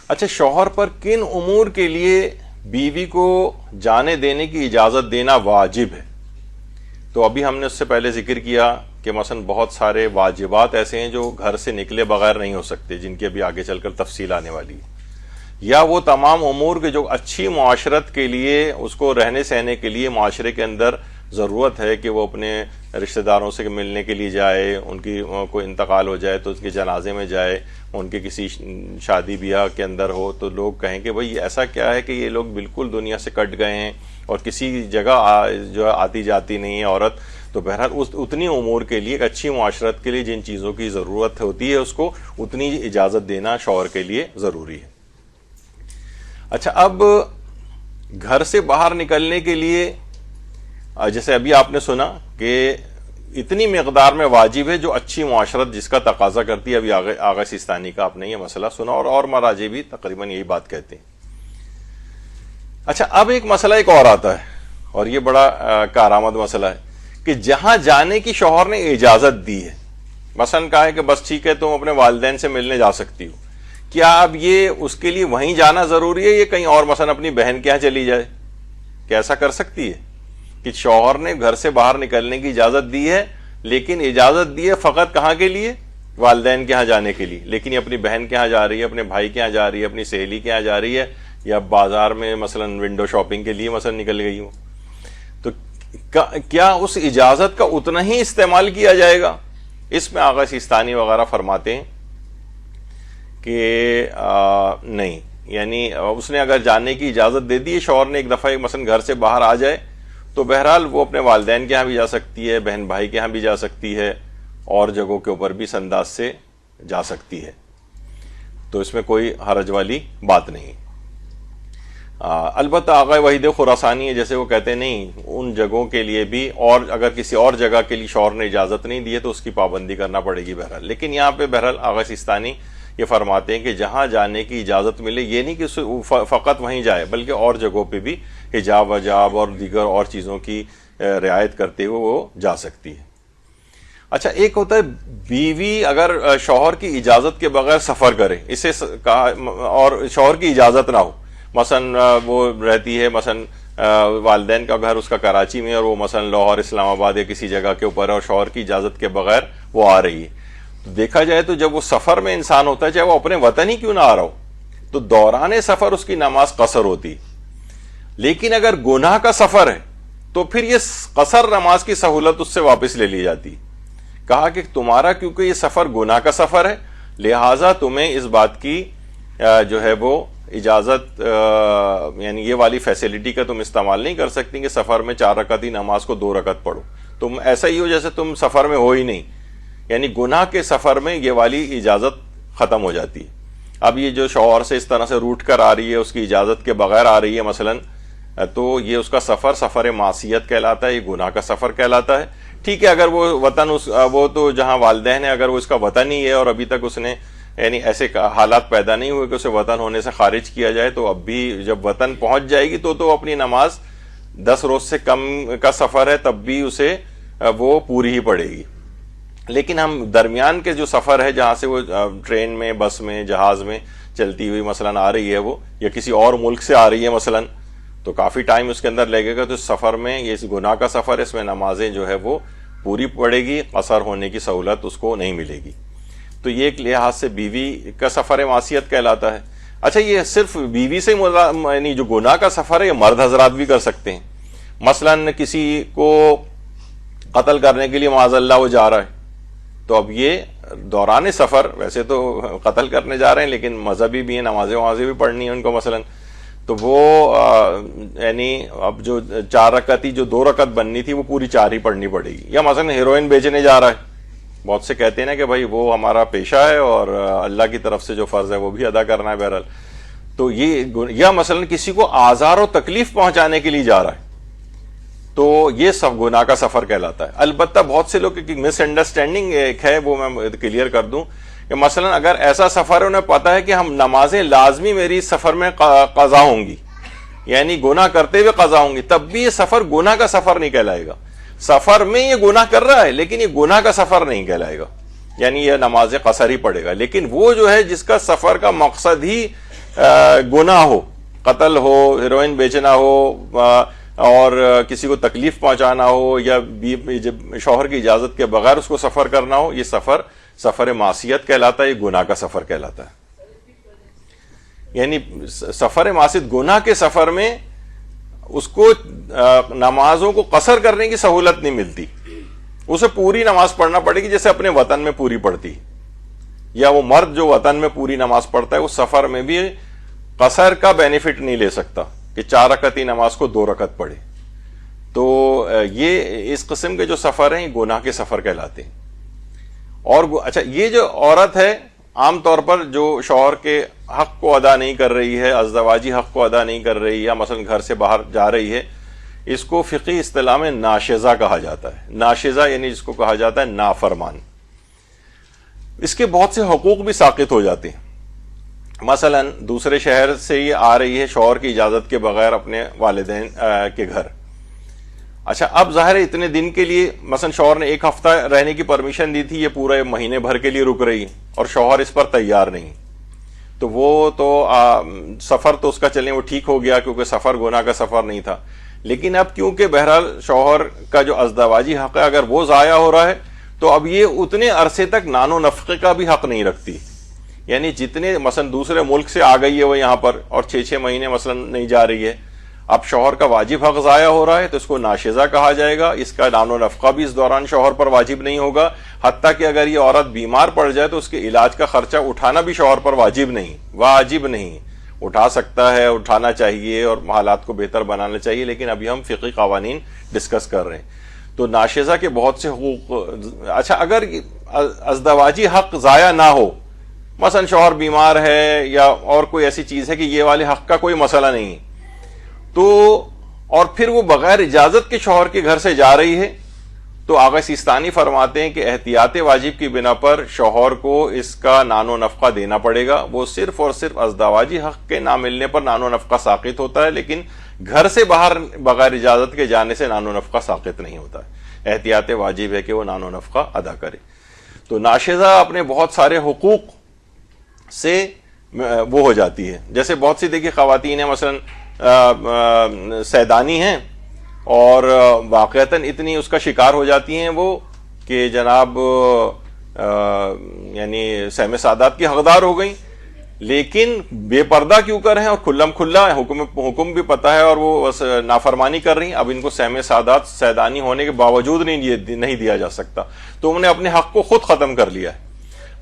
اچھا، شوہر پر کن امور کے لیے بیوی کو جانے دینے کی اجازت دینا واجب ہے؟ تو ابھی ہم نے اس سے پہلے ذکر کیا کہ مثلا بہت سارے واجبات ایسے ہیں جو گھر سے نکلے بغیر نہیں ہو سکتے، جن کی ابھی آگے چل کر تفصیل آنے والی ہے. یا وہ تمام امور کے جو اچھی معاشرت کے لیے، اس کو رہنے سہنے کے لیے معاشرے کے اندر ضرورت ہے کہ وہ اپنے رشتہ داروں سے ملنے کے لیے جائے، ان کی کوئی انتقال ہو جائے تو اس کے جنازے میں جائے، ان کے کسی شادی بیاہ کے اندر ہو تو لوگ کہیں کہ بھئی ایسا کیا ہے کہ یہ لوگ بالکل دنیا سے کٹ گئے ہیں اور کسی جگہ جو آتی جاتی نہیں ہے عورت. تو بہرحال اتنی امور کے لیے، ایک اچھی معاشرت کے لیے جن چیزوں کی ضرورت ہوتی ہے اس کو اتنی اجازت دینا شوہر کے لیے ضروری ہے. اچھا، اب گھر سے باہر نکلنے کے لیے جیسے ابھی آپ نے سنا کہ اتنی مقدار میں واجب ہے جو اچھی معاشرت جس کا تقاضا کرتی ہے. ابھی آغا سیستانی کا آپ نے یہ مسئلہ سنا، اور مراجع بھی تقریباً یہی بات کہتے ہیں. اچھا، اب ایک مسئلہ ایک اور آتا ہے اور یہ بڑا کارآمد مسئلہ ہے کہ جہاں جانے کی شوہر نے اجازت دی ہے، مثلا کہا ہے کہ بس ٹھیک ہے تم اپنے والدین سے ملنے جا سکتی ہو، کیا اب یہ اس کے لیے وہیں جانا ضروری ہے یا کہیں اور مثلا اپنی بہن کے یہاں چلی جائے؟ کیا ایسا کر سکتی ہے کہ شوہر نے گھر سے باہر نکلنے کی اجازت دی ہے، لیکن اجازت دی ہے فقط کہاں کے لیے؟ والدین کے ہاں جانے کے لیے، لیکن یہ اپنی بہن کے ہاں جا رہی ہے، اپنے بھائی کے ہاں جا رہی ہے، اپنی سہیلی کے یہاں جا رہی ہے، یا بازار میں مثلا ونڈو شاپنگ کے لیے مثلا نکل گئی ہوں، تو کیا اس اجازت کا اتنا ہی استعمال کیا جائے گا؟ اس میں آغا سیستانی وغیرہ فرماتے ہیں کہ نہیں، یعنی اس نے اگر جانے کی اجازت دے دی ہے شوہر نے، ایک دفعہ مثلا گھر سے باہر آ جائے تو بہرحال وہ اپنے والدین کے ہاں بھی جا سکتی ہے، بہن بھائی کے ہاں بھی جا سکتی ہے، اور جگہوں کے اوپر بھی اس انداز سے جا سکتی ہے، تو اس میں کوئی حرج والی بات نہیں۔ البتہ آغا وحید خراسانی ہے، جیسے وہ کہتے ہیں نہیں، ان جگہوں کے لیے بھی، اور اگر کسی اور جگہ کے لیے شوہر نے اجازت نہیں دی ہے تو اس کی پابندی کرنا پڑے گی بہرحال۔ لیکن یہاں پہ بہرحال آغا سیستانی یہ فرماتے ہیں کہ جہاں جانے کی اجازت ملے، یہ نہیں کہ فقط وہیں جائے، بلکہ اور جگہوں پہ بھی حجاب وجاب اور دیگر اور چیزوں کی رعایت کرتے ہوئے وہ جا سکتی ہے۔ اچھا، ایک ہوتا ہے بیوی اگر شوہر کی اجازت کے بغیر سفر کرے، اسے کہا، اور شوہر کی اجازت نہ ہو، مثلا وہ رہتی ہے مثلا والدین کا گھر اس کا کراچی میں، اور وہ مثلا لاہور، اسلام آباد یا کسی جگہ کے اوپر، اور شوہر کی اجازت کے بغیر وہ آ رہی ہے، تو دیکھا جائے تو جب وہ سفر میں انسان ہوتا ہے، چاہے وہ اپنے وطن ہی کیوں نہ آ رہا ہو، تو دوران سفر اس کی نماز قصر ہوتی۔ لیکن اگر گناہ کا سفر ہے تو پھر یہ قصر نماز کی سہولت اس سے واپس لے لی جاتی۔ کہا کہ تمہارا کیونکہ یہ سفر گناہ کا سفر ہے، لہٰذا تمہیں اس بات کی جو ہے وہ اجازت، یعنی یہ والی فیسلٹی کا تم استعمال نہیں کر سکتی کہ سفر میں 4 رکعتی نماز کو 2 رکعت پڑھو، تم ایسا ہی ہو جیسے تم سفر میں ہو ہی نہیں، یعنی گناہ کے سفر میں یہ والی اجازت ختم ہو جاتی ہے۔ اب یہ جو شوہر سے اس طرح سے روٹ کر آ رہی ہے، اس کی اجازت کے بغیر آ رہی ہے مثلا، تو یہ اس کا سفر معصیت کہلاتا ہے، یہ گناہ کا سفر کہلاتا ہے۔ ٹھیک ہے، اگر وہ وطن وہ تو جہاں والدین ہے، اگر وہ اس کا وطن ہی ہے اور ابھی تک اس نے یعنی ایسے حالات پیدا نہیں ہوئے کہ اسے وطن ہونے سے خارج کیا جائے، تو اب بھی جب وطن پہنچ جائے گی تو اپنی نماز 10 روز سے کم کا سفر ہے تب بھی اسے وہ پوری ہی پڑے گی۔ لیکن ہم درمیان کے جو سفر ہے، جہاں سے وہ ٹرین میں، بس میں، جہاز میں چلتی ہوئی مثلا آ رہی ہے وہ، یا کسی اور ملک سے آ رہی ہے مثلا، تو کافی ٹائم اس کے اندر لگے گا، تو اس سفر میں، یہ اس گناہ کا سفر ہے، اس میں نمازیں جو ہے وہ پوری پڑے گی، قصر ہونے کی سہولت اس کو نہیں ملے گی۔ تو یہ ایک لحاظ سے بیوی کا سفر معصیت کہلاتا ہے۔ اچھا، یہ صرف بیوی سے یعنی جو گناہ کا سفر ہے یہ مرد حضرات بھی کر سکتے ہیں۔ مثلا کسی کو قتل کرنے کے لیے معاذ اللہ وہ جا رہا ہے، تو اب یہ دوران سفر، ویسے تو قتل کرنے جا رہے ہیں لیکن مذہبی بھی ہیں، نمازیں بھی پڑھنی ہیں ان کو مثلا، تو وہ یعنی اب جو 4 رکعتی جو 2 رکعت بننی تھی وہ پوری 4 ہی پڑھنی پڑے گی۔ یا مثلا ہیروئن بیچنے جا رہا ہے، بہت سے کہتے ہیں نا کہ بھائی وہ ہمارا پیشہ ہے اور اللہ کی طرف سے جو فرض ہے وہ بھی ادا کرنا ہے بہرحال، تو یہ، یا مثلا کسی کو آزار و تکلیف پہنچانے کے لیے جا رہا ہے، تو یہ سب گناہ کا سفر کہلاتا ہے۔ البتہ بہت سے لوگ کی مس انڈرسٹینڈنگ ایک ہے، وہ میں کلیئر کر دوں کہ مثلا اگر ایسا سفر ہے، انہیں پتا ہے کہ ہم نمازیں لازمی میری سفر میں قضا ہوں گی، یعنی گناہ کرتے ہوئے قضا ہوں گی، تب بھی یہ سفر گناہ کا سفر نہیں کہلائے گا۔ سفر میں یہ گناہ کر رہا ہے لیکن یہ گناہ کا سفر نہیں کہلائے گا، یعنی یہ نماز قصر ہی پڑے گا۔ لیکن وہ جو ہے جس کا سفر کا مقصد ہی گناہ ہو، قتل ہو، ہیروئن بیچنا ہو، اور کسی کو تکلیف پہنچانا ہو، یا شوہر کی اجازت کے بغیر اس کو سفر کرنا ہو، یہ سفر معصیت کہلاتا ہے، یہ گناہ کا سفر کہلاتا ہے۔ یعنی سفر معصیت، گناہ کے سفر میں اس کو نمازوں کو قصر کرنے کی سہولت نہیں ملتی، اسے پوری نماز پڑھنا پڑے گی جیسے اپنے وطن میں پوری پڑتی، یا وہ مرد جو وطن میں پوری نماز پڑھتا ہے اس سفر میں بھی قصر کا بینیفٹ نہیں لے سکتا کہ 4 رکعتی نماز کو 2 رکعت پڑھے۔ تو یہ اس قسم کے جو سفر ہیں یہ گناہ کے سفر کہلاتے ہیں۔ اور اچھا، یہ جو عورت ہے عام طور پر جو شوہر کے حق کو ادا نہیں کر رہی ہے، ازدواجی حق کو ادا نہیں کر رہی، یا مثلا گھر سے باہر جا رہی ہے، اس کو فقہی اصطلاح میں ناشزہ کہا جاتا ہے۔ ناشزہ یعنی جس کو کہا جاتا ہے نافرمان۔ اس کے بہت سے حقوق بھی ساقط ہو جاتے ہیں۔ مثلا دوسرے شہر سے یہ آ رہی ہے شوہر کی اجازت کے بغیر اپنے والدین کے گھر، اچھا اب ظاہر ہے اتنے دن کے لیے مثلا شوہر نے ایک ہفتہ رہنے کی پرمیشن دی تھی، یہ پورے مہینے بھر کے لیے رک رہی اور شوہر اس پر تیار نہیں، تو وہ تو سفر تو اس کا چلیں وہ ٹھیک ہو گیا کیونکہ سفر گناہ کا سفر نہیں تھا، لیکن اب کیونکہ بہرحال شوہر کا جو ازدواجی حق ہے اگر وہ ضائع ہو رہا ہے تو اب یہ اتنے عرصے تک نان و نفقے کا بھی حق نہیں رکھتی. یعنی جتنے مثلا دوسرے ملک سے آ گئی ہے وہ یہاں پر اور 6 مہینے مثلا نہیں جا رہی ہے، اب شوہر کا واجب حق ضائع ہو رہا ہے تو اس کو ناشزہ کہا جائے گا، اس کا نان و نفقہ بھی اس دوران شوہر پر واجب نہیں ہوگا، حتیٰ کہ اگر یہ عورت بیمار پڑ جائے تو اس کے علاج کا خرچہ اٹھانا بھی شوہر پر واجب نہیں، اٹھا سکتا ہے، اٹھانا چاہیے اور حالات کو بہتر بنانا چاہیے، لیکن ابھی ہم فقہی قوانین ڈسکس کر رہے ہیں. تو ناشزہ کے بہت سے حقوق. اچھا اگر ازدواجی حق ضائع نہ ہو، مثلا شوہر بیمار ہے یا اور کوئی ایسی چیز ہے کہ یہ والے حق کا کوئی مسئلہ نہیں، تو اور پھر وہ بغیر اجازت کے شوہر کے گھر سے جا رہی ہے، تو آغا سیستانی فرماتے ہیں کہ احتیاط واجب کی بنا پر شوہر کو اس کا نان و نفقہ دینا پڑے گا. وہ صرف اور صرف ازدواجی حق کے نہ ملنے پر نان و نفقہ ساقط ہوتا ہے، لیکن گھر سے باہر بغیر اجازت کے جانے سے نان و نفقہ ساقط نہیں ہوتا ہے. احتیاط واجب ہے کہ وہ نان و نفقہ ادا کرے. تو ناشزہ اپنے بہت سارے حقوق سے وہ ہو جاتی ہے. جیسے بہت سی دیکھیے خواتین ہیں مثلا سیدانی ہیں اور واقعتاً اتنی اس کا شکار ہو جاتی ہیں وہ کہ جناب یعنی سہم سعادت کی حقدار ہو گئیں، لیکن بے پردہ کیوں کر رہے ہیں اور کھلم کھلا حکم بھی پتہ ہے اور وہ بس نافرمانی کر رہی ہیں. اب ان کو سہم سعادت سیدانی ہونے کے باوجود نہیں دیا جا سکتا، تو انہوں نے اپنے حق کو خود ختم کر لیا ہے.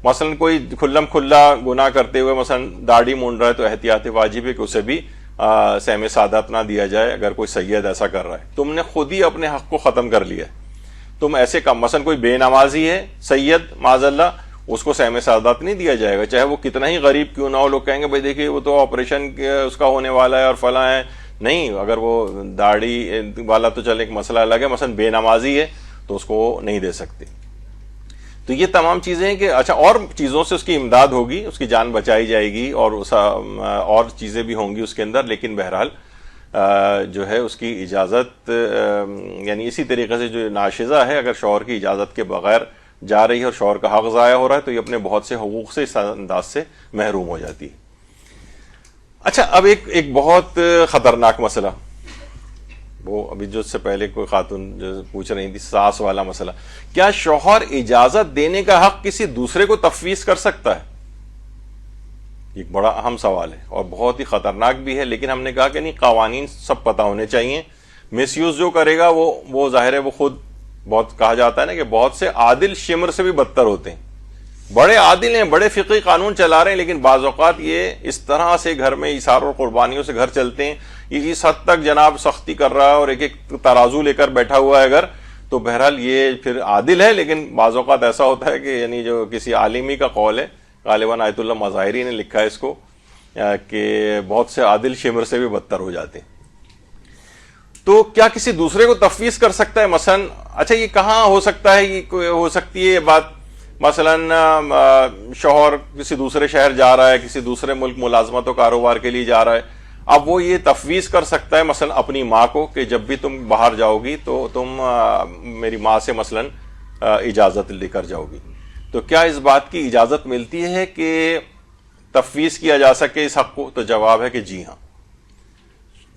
مثلا کوئی کھلم کھلا گناہ کرتے ہوئے مثلا داڑھی مونڈ رہا ہے تو احتیاط واجب ہے کہ اسے بھی سہم سعادت نہ دیا جائے اگر کوئی سید ایسا کر رہا ہے. تم نے خود ہی اپنے حق کو ختم کر لیا ہے. تم ایسے کام مثلا کوئی بے نمازی ہے سید معاذ اللہ، اس کو سہم سعادت نہیں دیا جائے گا چاہے وہ کتنا ہی غریب کیوں نہ ہو. لوگ کہیں گے بھائی دیکھیے وہ تو آپریشن اس کا ہونے والا ہے اور فلاں ہے. نہیں، اگر وہ داڑھی والا تو چل ایک مسئلہ الگ ہے، مثلا بے نمازی ہے تو اس کو نہیں دے سکتے. تو یہ تمام چیزیں ہیں کہ اچھا اور چیزوں سے اس کی امداد ہوگی، اس کی جان بچائی جائے گی اور چیزیں بھی ہوں گی اس کے اندر، لیکن بہرحال جو ہے اس کی اجازت یعنی اسی طریقے سے جو ناشزہ ہے اگر شوہر کی اجازت کے بغیر جا رہی ہے اور شوہر کا حق ضائع ہو رہا ہے تو یہ اپنے بہت سے حقوق سے اس انداز سے محروم ہو جاتی ہے. اچھا اب ایک بہت خطرناک مسئلہ، وہ ابھی جو سے پہلے کوئی خاتون جو پوچھ رہی تھی ساس والا مسئلہ، کیا شوہر اجازت دینے کا حق کسی دوسرے کو تفویض کر سکتا ہے؟ ایک بڑا اہم سوال ہے اور بہت ہی خطرناک بھی ہے، لیکن ہم نے کہا کہ نہیں، قوانین سب پتہ ہونے چاہیے. مس یوز جو کرے گا وہ ظاہر ہے وہ خود بہت کہا جاتا ہے نا کہ بہت سے عادل شمر سے بھی بدتر ہوتے ہیں. بڑے عادل ہیں، بڑے فقہی قانون چلا رہے ہیں، لیکن بعض اوقات یہ اس طرح سے گھر میں ایثار اور قربانیوں سے گھر چلتے ہیں، یہ اس حد تک جناب سختی کر رہا ہے اور ایک ترازو لے کر بیٹھا ہوا ہے اگر، تو بہرحال یہ پھر عادل ہے. لیکن بعض اوقات ایسا ہوتا ہے کہ یعنی جو کسی عالمی کا قول ہے، غالباً آیت اللہ مظاہری نے لکھا ہے اس کو، کہ بہت سے عادل شمر سے بھی بدتر ہو جاتے ہیں. تو کیا کسی دوسرے کو تفویض کر سکتا ہے مثلا؟ اچھا یہ کہاں ہو سکتا ہے، یہ ہو سکتی ہے یہ بات، مثلا شوہر کسی دوسرے شہر جا رہا ہے، کسی دوسرے ملک ملازمت و کاروبار کے لیے جا رہا ہے، اب وہ یہ تفویض کر سکتا ہے مثلا اپنی ماں کو کہ جب بھی تم باہر جاؤ گی تو تم میری ماں سے مثلا اجازت لے کر جاؤ گی. تو کیا اس بات کی اجازت ملتی ہے کہ تفویض کیا جا سکے اس حق کو؟ تو جواب ہے کہ جی ہاں.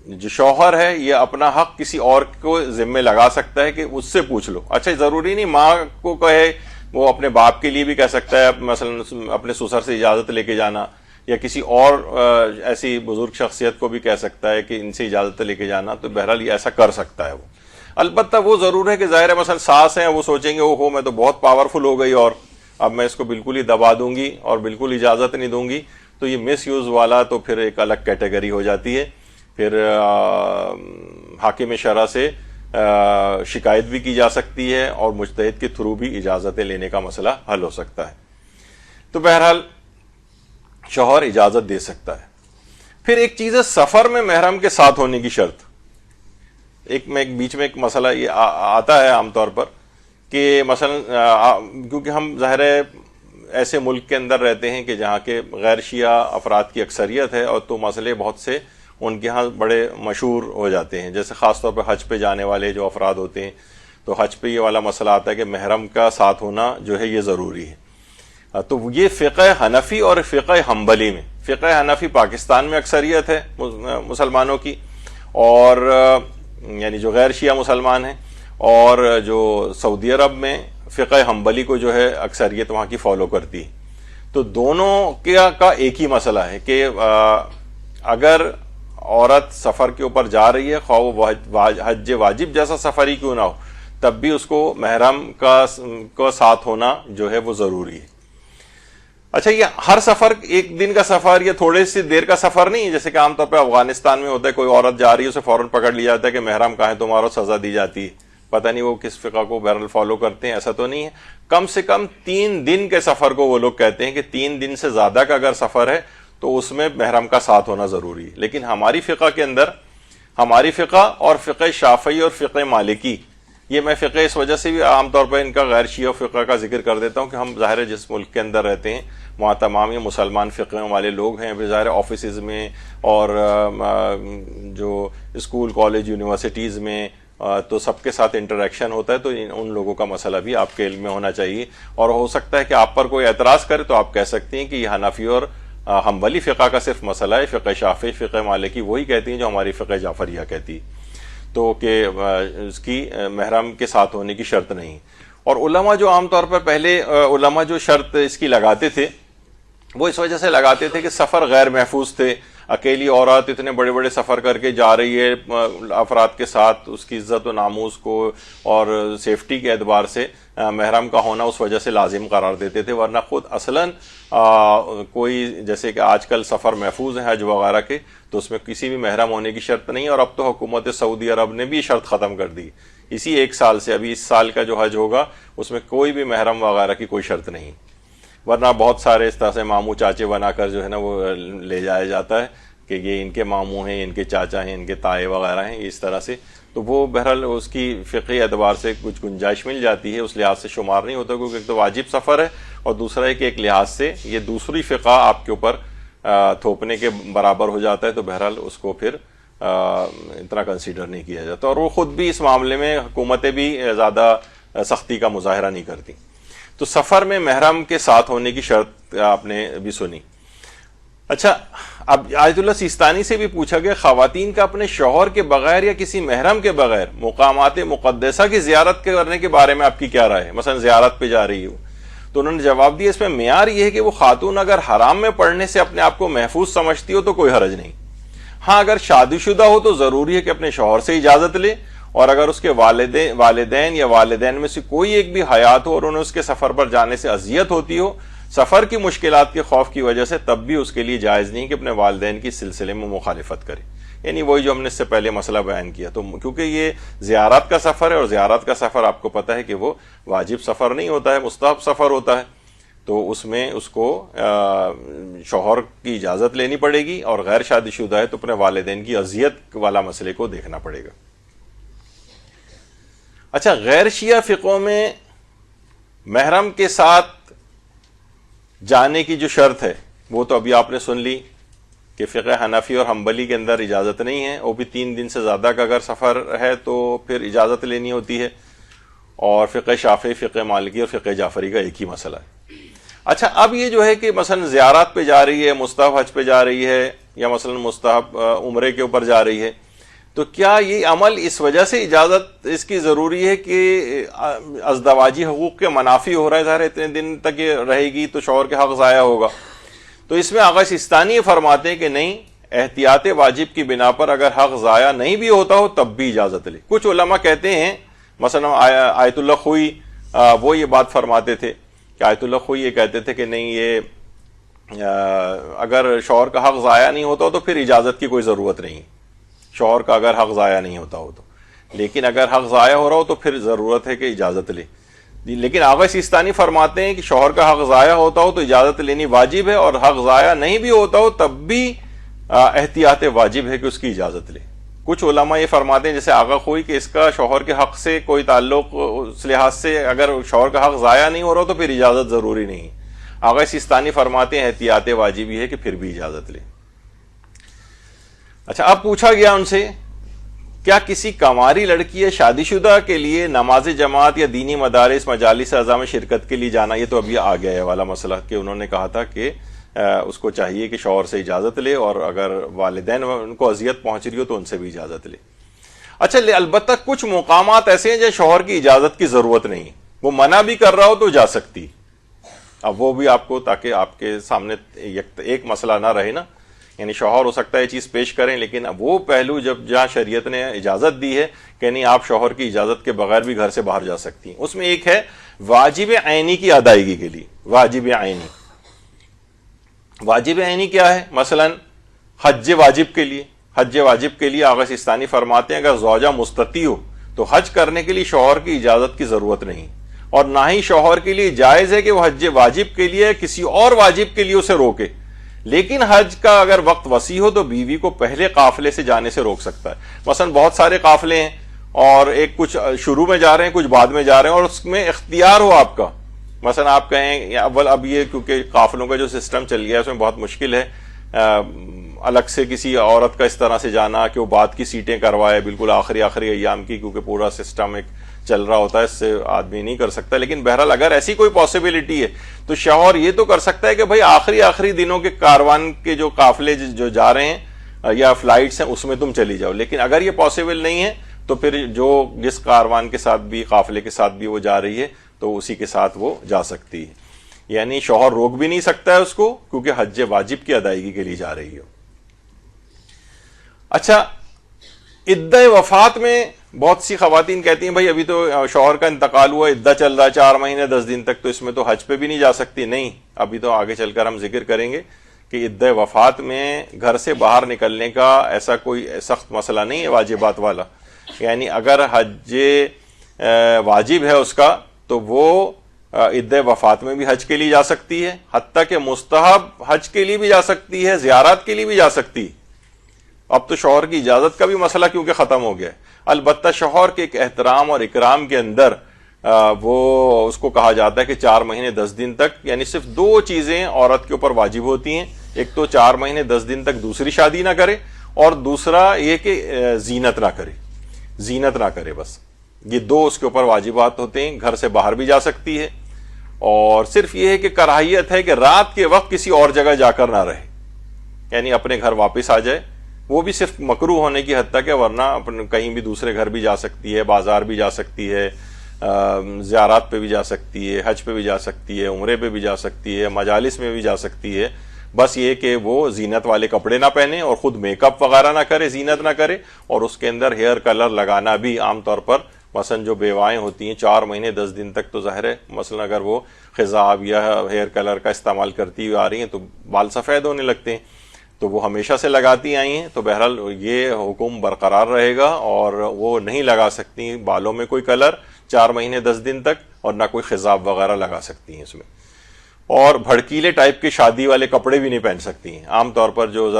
جو شوہر ہے یہ اپنا حق کسی اور کو ذمہ لگا سکتا ہے کہ اس سے پوچھ لو. اچھا ضروری نہیں ماں کو کہے، وہ اپنے باپ کے لیے بھی کہہ سکتا ہے، مثلا اپنے سسر سے اجازت لے کے جانا، یا کسی اور ایسی بزرگ شخصیت کو بھی کہہ سکتا ہے کہ ان سے اجازت لے کے جانا. تو بہرحال یہ ایسا کر سکتا ہے وہ. البتہ وہ ضرور ہے کہ ظاہر ہے مثلا ساس ہیں، وہ سوچیں گے اوہو میں تو بہت پاورفل ہو گئی اور اب میں اس کو بالکل ہی دبا دوں گی اور بالکل اجازت نہیں دوں گی، تو یہ مس یوز والا تو پھر ایک الگ کیٹیگری ہو جاتی ہے. پھر حاکم شرع سے شکایت بھی کی جا سکتی ہے اور مجتہد کے تھرو بھی اجازتیں لینے کا مسئلہ حل ہو سکتا ہے. تو بہرحال شوہر اجازت دے سکتا ہے. پھر ایک چیز ہے سفر میں محرم کے ساتھ ہونے کی شرط. ایک بیچ میں ایک مسئلہ یہ آتا ہے عام طور پر کہ مثلا کیونکہ ہم ظاہر ہے ایسے ملک کے اندر رہتے ہیں کہ جہاں کے غیر شیعہ افراد کی اکثریت ہے اور تو مسئلے بہت سے ان کے ہاں بڑے مشہور ہو جاتے ہیں. جیسے خاص طور پہ حج پہ جانے والے جو افراد ہوتے ہیں تو حج پہ یہ والا مسئلہ آتا ہے کہ محرم کا ساتھ ہونا جو ہے یہ ضروری ہے. تو یہ فقہ حنفی اور فقہ حنبلی میں، فقہ حنفی پاکستان میں اکثریت ہے مسلمانوں کی، اور یعنی جو غیر شیعہ مسلمان ہیں، اور جو سعودی عرب میں فقہ حنبلی کو جو ہے اکثریت وہاں کی فالو کرتی ہے. تو دونوں کا ایک ہی مسئلہ ہے کہ اگر عورت سفر کے اوپر جا رہی ہے، خواہ وہ حج واجب جیسا سفر ہی کیوں نہ ہو، تب بھی اس کو محرم کا ساتھ ہونا جو ہے وہ ضروری ہے. اچھا، یہ ہر سفر ایک دن کا سفر یا تھوڑے سی دیر کا سفر نہیں ہے، جیسے کہ عام طور پہ افغانستان میں ہوتا ہے، کوئی عورت جا رہی ہے اسے فوراً پکڑ لیا جاتا ہے کہ محرم کہاں ہے تمہارا، سزا دی جاتی ہے. پتہ نہیں وہ کس فقہ کو بہرحال فالو کرتے ہیں، ایسا تو نہیں ہے. کم سے کم 3 دن کے سفر کو وہ لوگ کہتے ہیں کہ 3 دن سے زیادہ کا اگر سفر ہے تو اس میں محرم کا ساتھ ہونا ضروری ہے. لیکن ہماری فقہ کے اندر، ہماری فقہ اور فقہ شافعی اور فقہ مالکی، یہ میں فقہ اس وجہ سے بھی عام طور پر ان کا غیر شیعہ فقہ کا ذکر کر دیتا ہوں کہ ہم ظاہر ہے جس ملک کے اندر رہتے ہیں وہاں تمام یہ مسلمان فقہ والے لوگ ہیں. پھر ظاہر آفیسز میں اور جو اسکول کالج یونیورسٹیز میں تو سب کے ساتھ انٹریکشن ہوتا ہے، تو ان لوگوں کا مسئلہ بھی آپ کے علم میں ہونا چاہیے. اور ہو سکتا ہے کہ آپ پر کوئی اعتراض کرے تو آپ کہہ سکتے ہیں کہ یہ حنفی اور حنبلی فقہ کا صرف مسئلہ ہے، فقہ شافعی فقہ مالکی وہی کہتی ہیں جو ہماری فقہ جعفریہ کہتی ہے، تو کہ اس کی محرم کے ساتھ ہونے کی شرط نہیں. اور علماء جو عام طور پر پہلے علماء جو شرط اس کی لگاتے تھے وہ اس وجہ سے لگاتے تھے کہ سفر غیر محفوظ تھے. اکیلی عورت اتنے بڑے بڑے سفر کر کے جا رہی ہے افراد کے ساتھ، اس کی عزت و ناموس کو اور سیفٹی کے اعتبار سے محرم کا ہونا اس وجہ سے لازم قرار دیتے تھے. ورنہ خود اصلاً کوئی جیسے کہ آج کل سفر محفوظ ہیں حج وغیرہ کے، تو اس میں کسی بھی محرم ہونے کی شرط نہیں. اور اب تو حکومت سعودی عرب نے بھی شرط ختم کر دی اسی 1 سال سے. ابھی اس سال کا جو حج ہوگا اس میں کوئی بھی محرم وغیرہ کی کوئی شرط نہیں. ورنہ بہت سارے اس طرح سے ماموں چاچے بنا کر جو ہے نا وہ لے جایا جاتا ہے کہ یہ ان کے ماموں ہیں، ان کے چاچا ہیں، ان کے تائے وغیرہ ہیں، اس طرح سے. تو وہ بہرحال اس کی فقہی اعتبار سے کچھ گنجائش مل جاتی ہے، اس لحاظ سے شمار نہیں ہوتا، کیونکہ ایک تو واجب سفر ہے اور دوسرا ہے کہ ایک لحاظ سے یہ دوسری فقہ آپ کے اوپر تھوپنے کے برابر ہو جاتا ہے، تو بہرحال اس کو پھر اتنا کنسیڈر نہیں کیا جاتا. اور وہ خود بھی اس معاملے میں حکومتیں بھی زیادہ سختی کا مظاہرہ نہیں کرتی. تو سفر میں محرم کے ساتھ ہونے کی شرط آپ نے بھی سنی. اچھا، اب آیت اللہ سیستانی سے بھی پوچھا گیا خواتین کا اپنے شوہر کے بغیر یا کسی محرم کے بغیر مقامات مقدسہ کی زیارت کرنے کے بارے میں آپ کی کیا رائے ہے؟ مثلا زیارت پہ جا رہی ہو، تو انہوں نے جواب دیا اس میں معیار یہ ہے کہ وہ خاتون اگر حرام میں پڑھنے سے اپنے آپ کو محفوظ سمجھتی ہو تو کوئی حرج نہیں. ہاں، اگر شادی شدہ ہو تو ضروری ہے کہ اپنے شوہر سے اجازت لے، اور اگر اس کے والدین یا والدین میں سے کوئی ایک بھی حیات ہو اور انہیں اس کے سفر پر جانے سے اذیت ہوتی ہو سفر کی مشکلات کے خوف کی وجہ سے، تب بھی اس کے لیے جائز نہیں کہ اپنے والدین کی سلسلے میں مخالفت کرے. یعنی وہی جو ہم نے اس سے پہلے مسئلہ بیان کیا. تو کیونکہ یہ زیارت کا سفر ہے اور زیارت کا سفر آپ کو پتہ ہے کہ وہ واجب سفر نہیں ہوتا ہے، مستحب سفر ہوتا ہے، تو اس میں اس کو شوہر کی اجازت لینی پڑے گی، اور غیر شادی شدہ ہے تو اپنے والدین کی اذیت والا مسئلے کو دیکھنا پڑے گا. اچھا، غیر شیعہ فقوں میں محرم کے ساتھ جانے کی جو شرط ہے وہ تو ابھی آپ نے سن لی کہ فقہ حنفی اور حنبلی کے اندر اجازت نہیں ہے، وہ بھی 3 دن سے زیادہ کا اگر سفر ہے تو پھر اجازت لینی ہوتی ہے. اور فقہ شافعی، فقہ مالکی اور فقہ جعفری کا ایک ہی مسئلہ ہے. اچھا، اب یہ جو ہے کہ مثلا زیارات پہ جا رہی ہے، مستحب حج پہ جا رہی ہے، یا مثلا مستحب عمرے کے اوپر جا رہی ہے، تو کیا یہ عمل اس وجہ سے اجازت اس کی ضروری ہے کہ ازدواجی حقوق کے منافی ہو رہا ہے؟ ظاہر اتنے دن تک یہ رہے گی تو شوہر کے حق ضائع ہوگا. تو اس میں آغا سیستانی فرماتے ہیں کہ نہیں، احتیاط واجب کی بنا پر اگر حق ضائع نہیں بھی ہوتا ہو تب بھی اجازت لے. کچھ علماء کہتے ہیں، مثلا آیت اللہ خوئی وہ یہ بات فرماتے تھے کہ آیت اللہ خوئی یہ کہتے تھے کہ نہیں، یہ اگر شوہر کا حق ضائع نہیں ہوتا ہو تو پھر اجازت کی کوئی ضرورت نہیں، شوہر کا اگر حق ضائع نہیں ہوتا ہو تو. لیکن اگر حق ضائع ہو رہا ہو تو پھر ضرورت ہے کہ اجازت لے. لیکن آغا سیستانی فرماتے ہیں کہ شوہر کا حق ضائع ہوتا ہو تو اجازت لینی واجب ہے، اور حق ضائع نہیں بھی ہوتا ہو تب بھی احتیاط واجب ہے کہ اس کی اجازت لے. کچھ علماء یہ فرماتے ہیں جیسے آغا خوئی کہ اس کا شوہر کے حق سے کوئی تعلق، اس لحاظ سے اگر شوہر کا حق ضائع نہیں ہو رہا تو پھر اجازت ضروری نہیں. آغا سیستانی فرماتے ہیں احتیاط واجب ہی ہے کہ پھر بھی اجازت لے. اچھا، اب پوچھا گیا ان سے کیا کسی کنواری لڑکی یا شادی شدہ کے لیے نماز جماعت یا دینی مدارس مجالس اعضاء میں شرکت کے لیے جانا، یہ تو ابھی آ گیا ہے والا مسئلہ کہ انہوں نے کہا تھا کہ اس کو چاہیے کہ شوہر سے اجازت لے، اور اگر والدین ان کو اذیت پہنچ رہی ہو تو ان سے بھی اجازت لے. اچھا، البتہ کچھ مقامات ایسے ہیں جہاں شوہر کی اجازت کی ضرورت نہیں، وہ منع بھی کر رہا ہو تو جا سکتی. اب وہ بھی آپ کو، تاکہ آپ کے سامنے ایک مسئلہ نہ رہے نا، یعنی شوہر ہو سکتا ہے یہ چیز پیش کریں، لیکن اب وہ پہلو جہاں شریعت نے اجازت دی ہے کہ نہیں آپ شوہر کی اجازت کے بغیر بھی گھر سے باہر جا سکتی ہیں، اس میں ایک ہے واجب عینی کی ادائیگی کے لیے. واجب عینی، واجب عینی کیا ہے؟ مثلا حج واجب کے لیے، حج واجب کے لیے آغا سیستانی فرماتے ہیں اگر زوجہ مستطیع ہو تو حج کرنے کے لیے شوہر کی اجازت کی ضرورت نہیں، اور نہ ہی شوہر کے لیے جائز ہے کہ وہ حج واجب کے لیے کسی اور واجب کے لیے اسے روکے. لیکن حج کا اگر وقت وسیع ہو تو بیوی کو پہلے قافلے سے جانے سے روک سکتا ہے. مثلا بہت سارے قافلے ہیں اور ایک کچھ شروع میں جا رہے ہیں کچھ بعد میں جا رہے ہیں، اور اس میں اختیار ہو آپ کا. مثلا آپ کہیں اول اب یہ کیونکہ قافلوں کا جو سسٹم چل گیا ہے اس میں بہت مشکل ہے الگ سے کسی عورت کا اس طرح سے جانا کہ وہ بعد کی سیٹیں کروائے بالکل آخری ایام کی، کیونکہ پورا سسٹم ایک چل رہا ہوتا ہے، اس سے آدمی نہیں کر سکتا. لیکن بہرحال اگر ایسی کوئی پاسبلٹی ہے تو شوہر یہ تو کر سکتا ہے کہ بھائی آخری دنوں کے کاروان کے جو قافلے جو جا رہے ہیں یا فلائٹس ہیں اس میں تم چلی جاؤ. لیکن اگر یہ پاسبل نہیں ہے تو پھر جس کاروان کے ساتھ بھی، قافلے کے ساتھ بھی وہ جا رہی ہے تو اسی کے ساتھ وہ جا سکتی ہے. یعنی شوہر روک بھی نہیں سکتا ہے اس کو، کیونکہ حج واجب کی ادائیگی کے لیے جا رہی ہو. اچھا، عدہ وفات میں بہت سی خواتین کہتی ہیں بھائی ابھی تو شوہر کا انتقال ہوا، عدہ چل رہا ہے 4 مہینے 10 دن تک، تو اس میں تو حج پہ بھی نہیں جا سکتی. نہیں، ابھی تو آگے چل کر ہم ذکر کریں گے کہ عدہ وفات میں گھر سے باہر نکلنے کا ایسا کوئی سخت مسئلہ نہیں ہے واجبات والا. یعنی اگر حج واجب ہے اس کا تو وہ عدہ وفات میں بھی حج کے لیے جا سکتی ہے، حتیٰ کہ مستحب حج کے لیے بھی جا سکتی ہے، زیارات کے لیے بھی جا سکتی. اب تو شوہر کی اجازت کا بھی مسئلہ کیونکہ ختم ہو گیا ہے. البتہ شوہر کے ایک احترام اور اکرام کے اندر وہ اس کو کہا جاتا ہے کہ 4 مہینے 10 دن تک، یعنی صرف 2 چیزیں عورت کے اوپر واجب ہوتی ہیں. ایک تو 4 مہینے 10 دن تک دوسری شادی نہ کرے، اور دوسرا یہ کہ زینت نہ کرے. بس یہ 2 اس کے اوپر واجبات ہوتے ہیں. گھر سے باہر بھی جا سکتی ہے، اور صرف یہ ہے کہ کراہیت ہے کہ رات کے وقت کسی اور جگہ جا کر نہ رہے، یعنی اپنے گھر واپس آ جائے. وہ بھی صرف مکروہ ہونے کی حد تک ہے، ورنہ کہیں بھی دوسرے گھر بھی جا سکتی ہے، بازار بھی جا سکتی ہے، زیارات پہ بھی جا سکتی ہے، حج پہ بھی جا سکتی ہے، عمرے پہ بھی جا سکتی ہے، مجالس میں بھی جا سکتی ہے. بس یہ کہ وہ زینت والے کپڑے نہ پہنے اور خود میک اپ وغیرہ نہ کرے، زینت نہ کرے، اور اس کے اندر ہیئر کلر لگانا بھی عام طور پر، مثلا جو بیوائیں ہوتی ہیں 4 مہینے 10 دن تک تو ظاہر ہے مثلا اگر وہ خضاب یا ہیئر کلر کا استعمال کرتی ہوئی آ رہی ہیں تو بال سفید ہونے لگتے ہیں، تو وہ ہمیشہ سے لگاتی آئی ہیں. تو بہرحال یہ حکم برقرار رہے گا، اور وہ نہیں لگا سکتی بالوں میں کوئی کلر 4 مہینے 10 دن تک، اور نہ کوئی خضاب وغیرہ لگا سکتی ہیں اس میں. اور بھڑکیلے ٹائپ کے شادی والے کپڑے بھی نہیں پہن سکتی ہیں. عام طور پر جو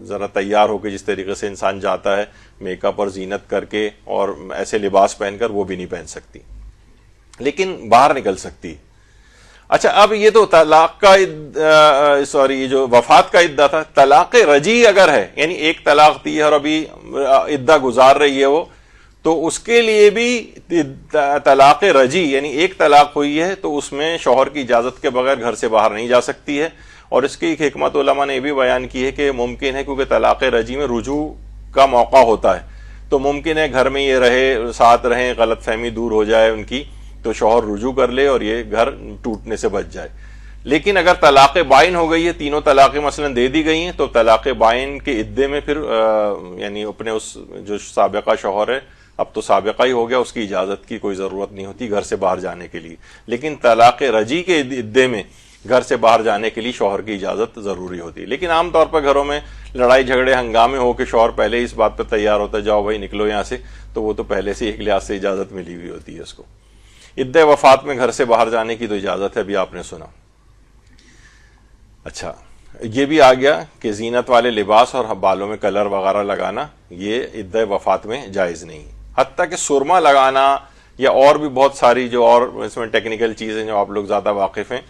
ذرا تیار ہو کے جس طریقے سے انسان جاتا ہے میک اپ اور زینت کر کے، اور ایسے لباس پہن کر، وہ بھی نہیں پہن سکتی، لیکن باہر نکل سکتی. اچھا، اب یہ تو طلاق کا یہ جو وفات کا عدہ تھا. طلاق رجعی اگر ہے، یعنی ایک طلاق دی ہے اور ابھی عدہ گزار رہی ہے وہ، تو اس کے لیے بھی طلاق رجعی یعنی ایک طلاق ہوئی ہے تو اس میں شوہر کی اجازت کے بغیر گھر سے باہر نہیں جا سکتی ہے. اور اس کی ایک حکمت علماء نے یہ بھی بیان کی ہے کہ ممکن ہے کیونکہ طلاق رجعی میں رجوع کا موقع ہوتا ہے، تو ممکن ہے گھر میں یہ رہے، ساتھ رہیں، غلط فہمی دور ہو جائے ان کی، تو شوہر رجوع کر لے اور یہ گھر ٹوٹنے سے بچ جائے. لیکن اگر طلاق بائن ہو گئی ہے، تینوں طلاقیں مثلا دے دی گئی ہیں، تو طلاق بائن کے عدے میں پھر یعنی اپنے اس جو سابقہ شوہر ہے، اب تو سابقہ ہی ہو گیا، اس کی اجازت کی کوئی ضرورت نہیں ہوتی گھر سے باہر جانے کے لیے. لیکن طلاق رجعی کے عدے میں گھر سے باہر جانے کے لیے شوہر کی اجازت ضروری ہوتی ہے. لیکن عام طور پر گھروں میں لڑائی جھگڑے ہنگامے ہو کے شوہر پہلے ہی اس بات پہ تیار ہوتا ہے جاؤ بھائی نکلو یہاں سے، تو وہ تو پہلے سے ایک لحاظ سے اجازت ملی ہوئی ہوتی ہے اس کو. عدہ وفات میں گھر سے باہر جانے کی تو اجازت ہے، ابھی آپ نے سنا. اچھا، یہ بھی آ گیا کہ زینت والے لباس اور بالوں میں کلر وغیرہ لگانا یہ عدہ وفات میں جائز نہیں. حتیٰ کہ سرما لگانا یا اور بھی بہت ساری جو اور اس میں ٹیکنیکل چیزیں جو آپ لوگ زیادہ واقف ہیں،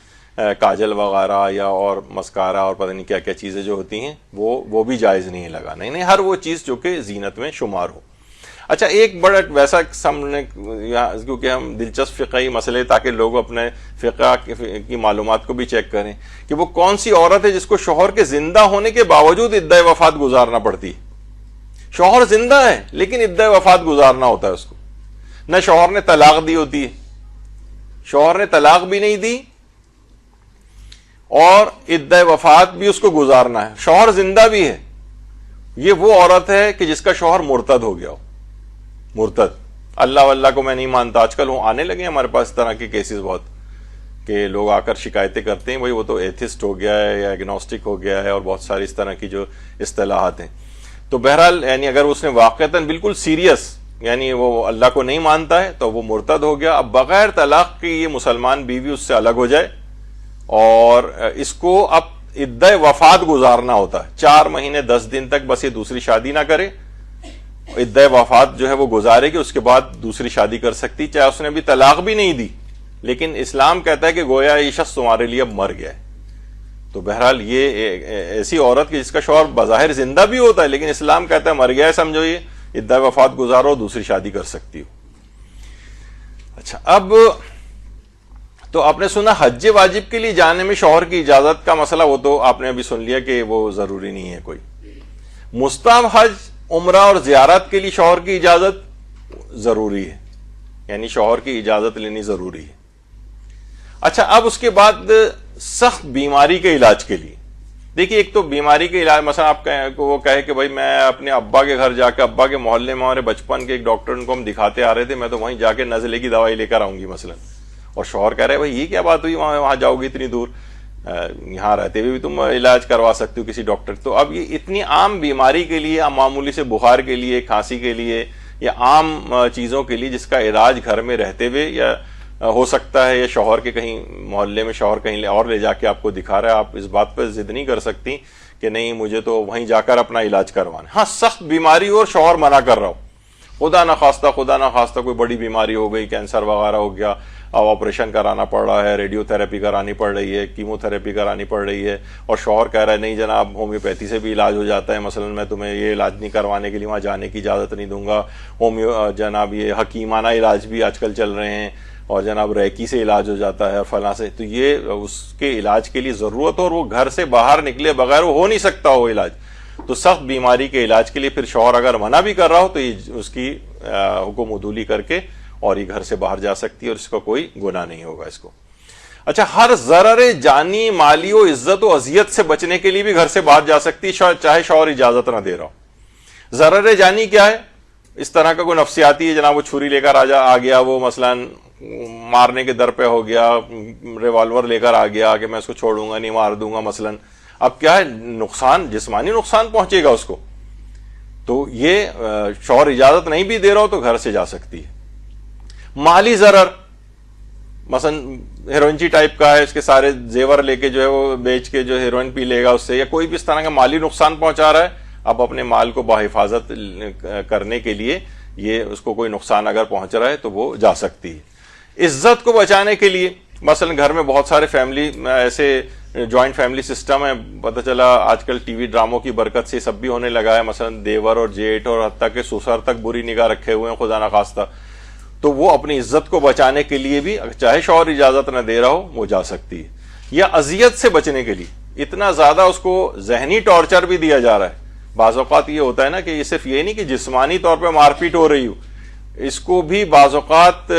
کاجل وغیرہ یا اور مسکارا اور پتہ نہیں کیا کیا چیزیں جو ہوتی ہیں وہ بھی جائز نہیں لگانا. نہیں ہر وہ چیز جو کہ زینت میں شمار ہو. اچھا ایک بڑا ویسا سامنے کیونکہ ہم دلچسپ فقہی مسئلے تاکہ لوگ اپنے فقہ کی معلومات کو بھی چیک کریں کہ وہ کون سی عورت ہے جس کو شوہر کے زندہ ہونے کے باوجود عدہ وفات گزارنا پڑتی ہے. شوہر زندہ ہے لیکن عدہ وفات گزارنا ہوتا ہے اس کو. نہ شوہر نے طلاق دی ہوتی ہے, شوہر نے طلاق بھی نہیں دی اور عدہ وفات بھی اس کو گزارنا ہے, شوہر زندہ بھی ہے. یہ وہ عورت ہے کہ جس کا شوہر مرتد ہو گیا ہو. مرتد, اللہ واللہ کو میں نہیں مانتا. آج کل آنے لگے ہیں ہمارے پاس اس طرح کے کیسز بہت, کہ لوگ آ کر شکایتیں کرتے ہیں بھائی وہ تو ایتھسٹ ہو گیا ہے یا ایگنوسٹک ہو گیا ہے, اور بہت ساری اس طرح کی جو اصطلاحات ہیں. تو بہرحال یعنی اگر اس نے واقعتاً بالکل سیریس یعنی وہ اللہ کو نہیں مانتا ہے تو وہ مرتد ہو گیا. اب بغیر طلاق کی یہ مسلمان بیوی اس سے الگ ہو جائے اور اس کو اب عدہ وفات گزارنا ہوتا ہے. 4 مہینے 10 دن تک بس یہ دوسری شادی نہ کرے, عدہ وفات جو ہے وہ گزارے گی, اس کے بعد دوسری شادی کر سکتی چاہے اس نے ابھی طلاق بھی نہیں دی. لیکن اسلام کہتا ہے کہ گویا یہ شخص تمہارے لیے اب مر گیا ہے. تو بہرحال یہ ایسی عورت کی جس کا شوہر بظاہر زندہ بھی ہوتا ہے لیکن اسلام کہتا ہے مر گیا ہے سمجھو, یہ عدہ وفات گزارو, دوسری شادی کر سکتی ہو. اچھا اب تو آپ نے سنا حج واجب کے لیے جانے میں شوہر کی اجازت کا مسئلہ, وہ تو آپ نے ابھی سن لیا کہ وہ ضروری نہیں ہے کوئی. مستحب حج عمرہ اور زیارت کے لیے شوہر کی اجازت ضروری ہے, یعنی شوہر کی اجازت لینی ضروری ہے. اچھا اب اس کے بعد سخت بیماری کے علاج کے لیے دیکھیے, ایک تو بیماری کے علاج مثلا آپ وہ کہے کہ بھائی میں اپنے ابا کے گھر جا کے, ابا کے محلے میں ہمارے بچپن کے ایک ڈاکٹر ان کو ہم دکھاتے آ رہے تھے, میں تو وہیں جا کے نزلے کی دوائی لے کر آؤں گی مثلا, اور شوہر کہہ رہے بھائی یہ کیا بات ہوئی وہاں جاؤ گی اتنی دور, یہاں رہتے ہوئے بھی تم علاج کروا سکتے ہو کسی ڈاکٹر. تو اب یہ اتنی عام بیماری کے لیے, معمولی سے بخار کے لیے, کھانسی کے لیے یا عام چیزوں کے لیے جس کا علاج گھر میں رہتے ہوئے یا ہو سکتا ہے یا شوہر کے کہیں محلے میں شوہر کہیں اور لے جا کے آپ کو دکھا رہا ہے, آپ اس بات پہ ضد نہیں کر سکتی کہ نہیں مجھے تو وہیں جا کر اپنا علاج کروانا. ہاں سخت بیماری اور شوہر منع کر رہا ہو, خدا نہ خواستہ کوئی بڑی بیماری ہو گئی, کینسر وغیرہ ہو گیا, اب آپریشن کرانا پڑ رہا ہے, ریڈیو تھراپی کرانی پڑ رہی ہے, کیمو تھراپی کرانی پڑ رہی ہے, اور شوہر کہہ رہا ہے نہیں جناب ہومیوپیتھی سے بھی علاج ہو جاتا ہے, مثلا میں تمہیں یہ علاج نہیں کروانے کے لیے وہاں جانے کی اجازت نہیں دوں گا, جناب یہ حکیمانہ علاج بھی آج کل چل رہے ہیں, اور جناب ریکی سے علاج ہو جاتا ہے فلاں سے. تو یہ اس کے علاج کے لیے ضرورت ہو اور وہ گھر سے باہر نکلے بغیر وہ ہو نہیں سکتا وہ علاج. تو سخت بیماری کے علاج کے لیے پھر شوہر اگر منع بھی کر رہا ہو تو یہ اس کی حکم عدولی کر کے اور یہ گھر سے باہر جا سکتی ہے اور اس کا کوئی گناہ نہیں ہوگا اس کو. اچھا ہر ضرر جانی مالی و عزت و اذیت سے بچنے کے لیے بھی گھر سے باہر جا سکتی ہے چاہے شوہر اجازت نہ دے رہا ہو. ضرر جانی کیا ہے؟ اس طرح کا کوئی نفسیاتی ہے, جناب وہ چھری لے کر آ گیا, وہ مثلا مارنے کے در پہ ہو گیا, ریوالور لے کر آ گیا کہ میں اس کو چھوڑوں گا نہیں, مار دوں گا مثلا. اب کیا ہے نقصان, جسمانی نقصان پہنچے گا اس کو, تو یہ شوہر اجازت نہیں بھی دے رہا ہو تو گھر سے جا سکتی ہے. مالی ضرر مثلا ہیروئنچی ٹائپ کا ہے, اس کے سارے زیور لے کے جو ہے وہ بیچ کے جو ہیروئن پی لے گا اس سے, یا کوئی بھی اس طرح کا مالی نقصان پہنچا رہا ہے, اب اپنے مال کو باحفاظت کرنے کے لیے یہ اس کو کوئی نقصان اگر پہنچ رہا ہے تو وہ جا سکتی ہے. عزت کو بچانے کے لیے مثلا گھر میں بہت سارے فیملی ایسے جوائنٹ فیملی سسٹم ہے, پتہ چلا آج کل ٹی وی ڈراموں کی برکت سے سب بھی ہونے لگا ہے, مثلا دیور اور جیٹ اور حتیٰ کہ سسر تک بری نگاہ رکھے ہوئے ہیں خدا نہ خواستہ. تو وہ اپنی عزت کو بچانے کے لیے بھی چاہے شوہر اجازت نہ دے رہا ہو وہ جا سکتی ہے. یا اذیت سے بچنے کے لیے, اتنا زیادہ اس کو ذہنی ٹارچر بھی دیا جا رہا ہے. بعض اوقات یہ ہوتا ہے نا کہ یہ صرف یہ نہیں کہ جسمانی طور پہ مار پیٹ ہو رہی ہو, اس کو بھی بعض اوقات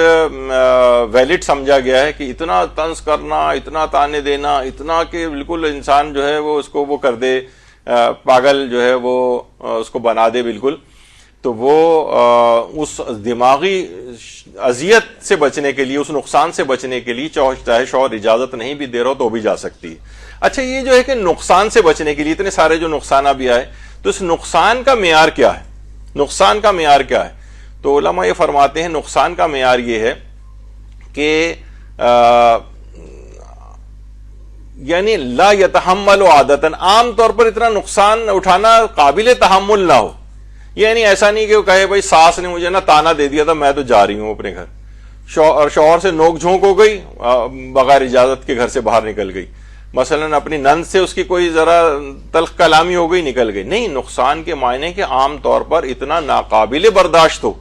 ویلڈ سمجھا گیا ہے کہ اتنا طنز کرنا, اتنا تانے دینا, اتنا کہ بالکل انسان جو ہے وہ اس کو وہ کر دے, پاگل جو ہے وہ اس کو بنا دے بالکل. تو وہ اس دماغی اذیت سے بچنے کے لیے, اس نقصان سے بچنے کے لیے چاہے شوہر اجازت نہیں بھی دے رہا ہو تو بھی جا سکتی ہے. اچھا یہ جو ہے کہ نقصان سے بچنے کے لیے اتنے سارے جو نقصان بھی آئے, تو اس نقصان کا معیار کیا ہے؟ نقصان کا معیار کیا ہے؟ تو علماء یہ فرماتے ہیں نقصان کا معیار یہ ہے کہ یعنی لا یتحمل عادتاً, عام طور پر اتنا نقصان اٹھانا قابل تحمل نہ ہو. یعنی ایسا نہیں کہ وہ کہے بھائی ساس نے مجھے نا تانا دے دیا تھا میں تو جا رہی ہوں اپنے گھر, شوہر سے نوک جھونک ہو گئی، بغیر اجازت کے گھر سے باہر نکل گئی، مثلا اپنی نند سے اس کی کوئی ذرا تلخ کلامی ہو گئی، نکل گئی، نہیں، نقصان کے معنی کہ عام طور پر اتنا ناقابل برداشت ہو،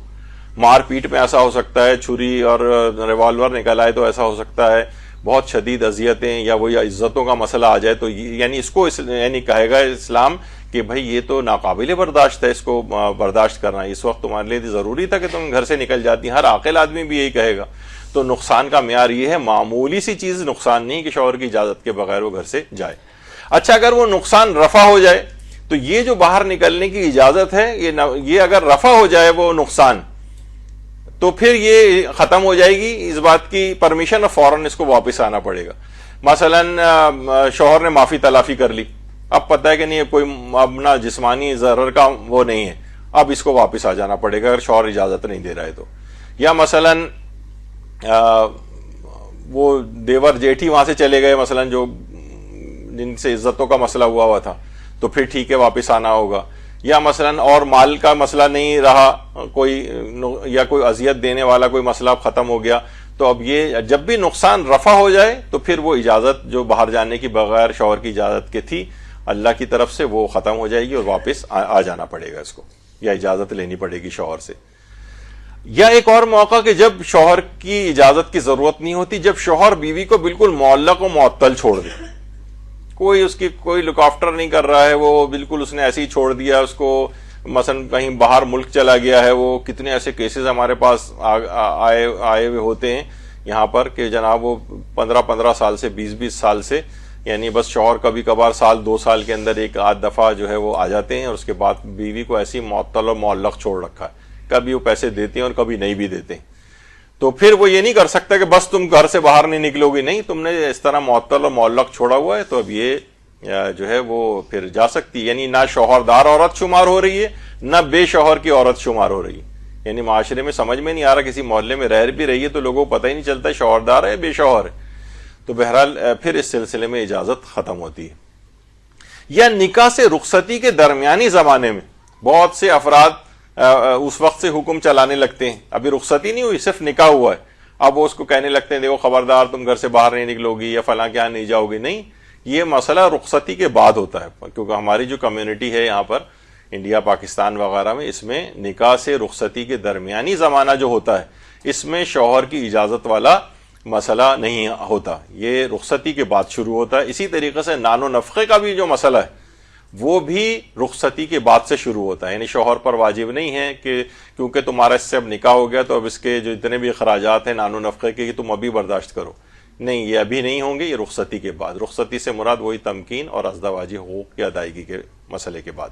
مار پیٹ میں ایسا ہو سکتا ہے، چھری اور ریوالور نکل آئے تو ایسا ہو سکتا ہے، بہت شدید اذیتیں یا وہ عزتوں کا مسئلہ آ جائے تو یعنی اس کو یعنی کہے گا اسلام کہ بھائی یہ تو ناقابل برداشت ہے، اس کو برداشت کرنا اس وقت تمہارے لیے ضروری تھا کہ تم گھر سے نکل جاتی، ہر عاقل آدمی بھی یہی کہے گا۔ تو نقصان کا معیار یہ ہے، معمولی سی چیز نقصان نہیں کہ شوہر کی اجازت کے بغیر وہ گھر سے جائے۔ اچھا، اگر وہ نقصان رفع ہو جائے تو یہ جو باہر نکلنے کی اجازت ہے، یہ اگر رفع ہو جائے وہ نقصان، تو پھر یہ ختم ہو جائے گی اس بات کی پرمیشن، اور فوراً اس کو واپس آنا پڑے گا۔ مثلا شوہر نے معافی تلافی کر لی، اب پتہ ہے کہ نہیں کوئی اپنا جسمانی ضرر کا وہ نہیں ہے، اب اس کو واپس آ جانا پڑے گا اگر شوہر اجازت نہیں دے رہا ہے تو۔ یا مثلا وہ دیور جیٹھی وہاں سے چلے گئے، مثلا جو جن سے عزتوں کا مسئلہ ہوا تھا، تو پھر ٹھیک ہے واپس آنا ہوگا۔ یا مثلا اور مال کا مسئلہ نہیں رہا کوئی، یا کوئی اذیت دینے والا کوئی مسئلہ ختم ہو گیا، تو اب یہ جب بھی نقصان رفع ہو جائے تو پھر وہ اجازت جو باہر جانے کی بغیر شوہر کی اجازت کے تھی اللہ کی طرف سے، وہ ختم ہو جائے گی اور واپس آ جانا پڑے گا اس کو، یا اجازت لینی پڑے گی شوہر سے۔ یا ایک اور موقع کہ جب شوہر کی اجازت کی ضرورت نہیں ہوتی، جب شوہر بیوی کو بالکل معلق و معطل چھوڑ دے، کوئی اس کی کوئی لک آفٹر نہیں کر رہا ہے، وہ بالکل اس نے ایسے ہی چھوڑ دیا اس کو، مثلا کہیں باہر ملک چلا گیا ہے، وہ کتنے ایسے کیسز ہمارے پاس آئے ہوئے ہوتے ہیں یہاں پر کہ جناب وہ 15 سال سے 20 سال سے، یعنی بس شوہر کبھی کبھار سال 2 سال کے اندر ایک آدھ دفعہ جو ہے وہ آ جاتے ہیں، اور اس کے بعد بیوی کو ایسی معطل اور معلق چھوڑ رکھا ہے، کبھی وہ پیسے دیتے ہیں اور کبھی نہیں بھی دیتے، تو پھر وہ یہ نہیں کر سکتا کہ بس تم گھر سے باہر نہیں نکلو گی، نہیں، تم نے اس طرح معطل اور معلق چھوڑا ہوا ہے تو اب یہ جو ہے وہ پھر جا سکتی، یعنی نہ شوہردار عورت شمار ہو رہی ہے نہ بے شوہر کی عورت شمار ہو رہی ہے، یعنی معاشرے میں سمجھ میں نہیں آ رہا، کسی محلے میں رہ بھی رہی ہے تو لوگوں کو پتہ ہی نہیں چلتا شوہردار ہے بے شوہر ہے، تو بہرحال پھر اس سلسلے میں اجازت ختم ہوتی ہے۔ یا نکاح سے رخصتی کے درمیانی زمانے میں بہت سے افراد اس وقت سے حکم چلانے لگتے ہیں، ابھی رخصتی نہیں ہوئی، صرف نکاح ہوا ہے، اب وہ اس کو کہنے لگتے ہیں دیکھو خبردار تم گھر سے باہر نہیں نکلو گی یا فلاں کیا نہیں جاؤ گی، نہیں، یہ مسئلہ رخصتی کے بعد ہوتا ہے، کیونکہ ہماری جو کمیونٹی ہے یہاں پر انڈیا پاکستان وغیرہ میں، اس میں نکاح سے رخصتی کے درمیانی زمانہ جو ہوتا ہے اس میں شوہر کی اجازت والا مسئلہ نہیں ہوتا، یہ رخصتی کے بعد شروع ہوتا ہے۔ اسی طریقے سے نان و نفقے کا بھی جو مسئلہ ہے وہ بھی رخصتی کے بعد سے شروع ہوتا ہے، یعنی شوہر پر واجب نہیں ہے کہ کیونکہ تمہارا اس سے اب نکاح ہو گیا تو اب اس کے جو اتنے بھی اخراجات ہیں نان و نفقے کے تم ابھی برداشت کرو، نہیں، یہ ابھی نہیں ہوں گے، یہ رخصتی کے بعد۔ رخصتی سے مراد وہی تمکین اور ازدواجی حقوق کی ادائیگی کے مسئلے کے بعد۔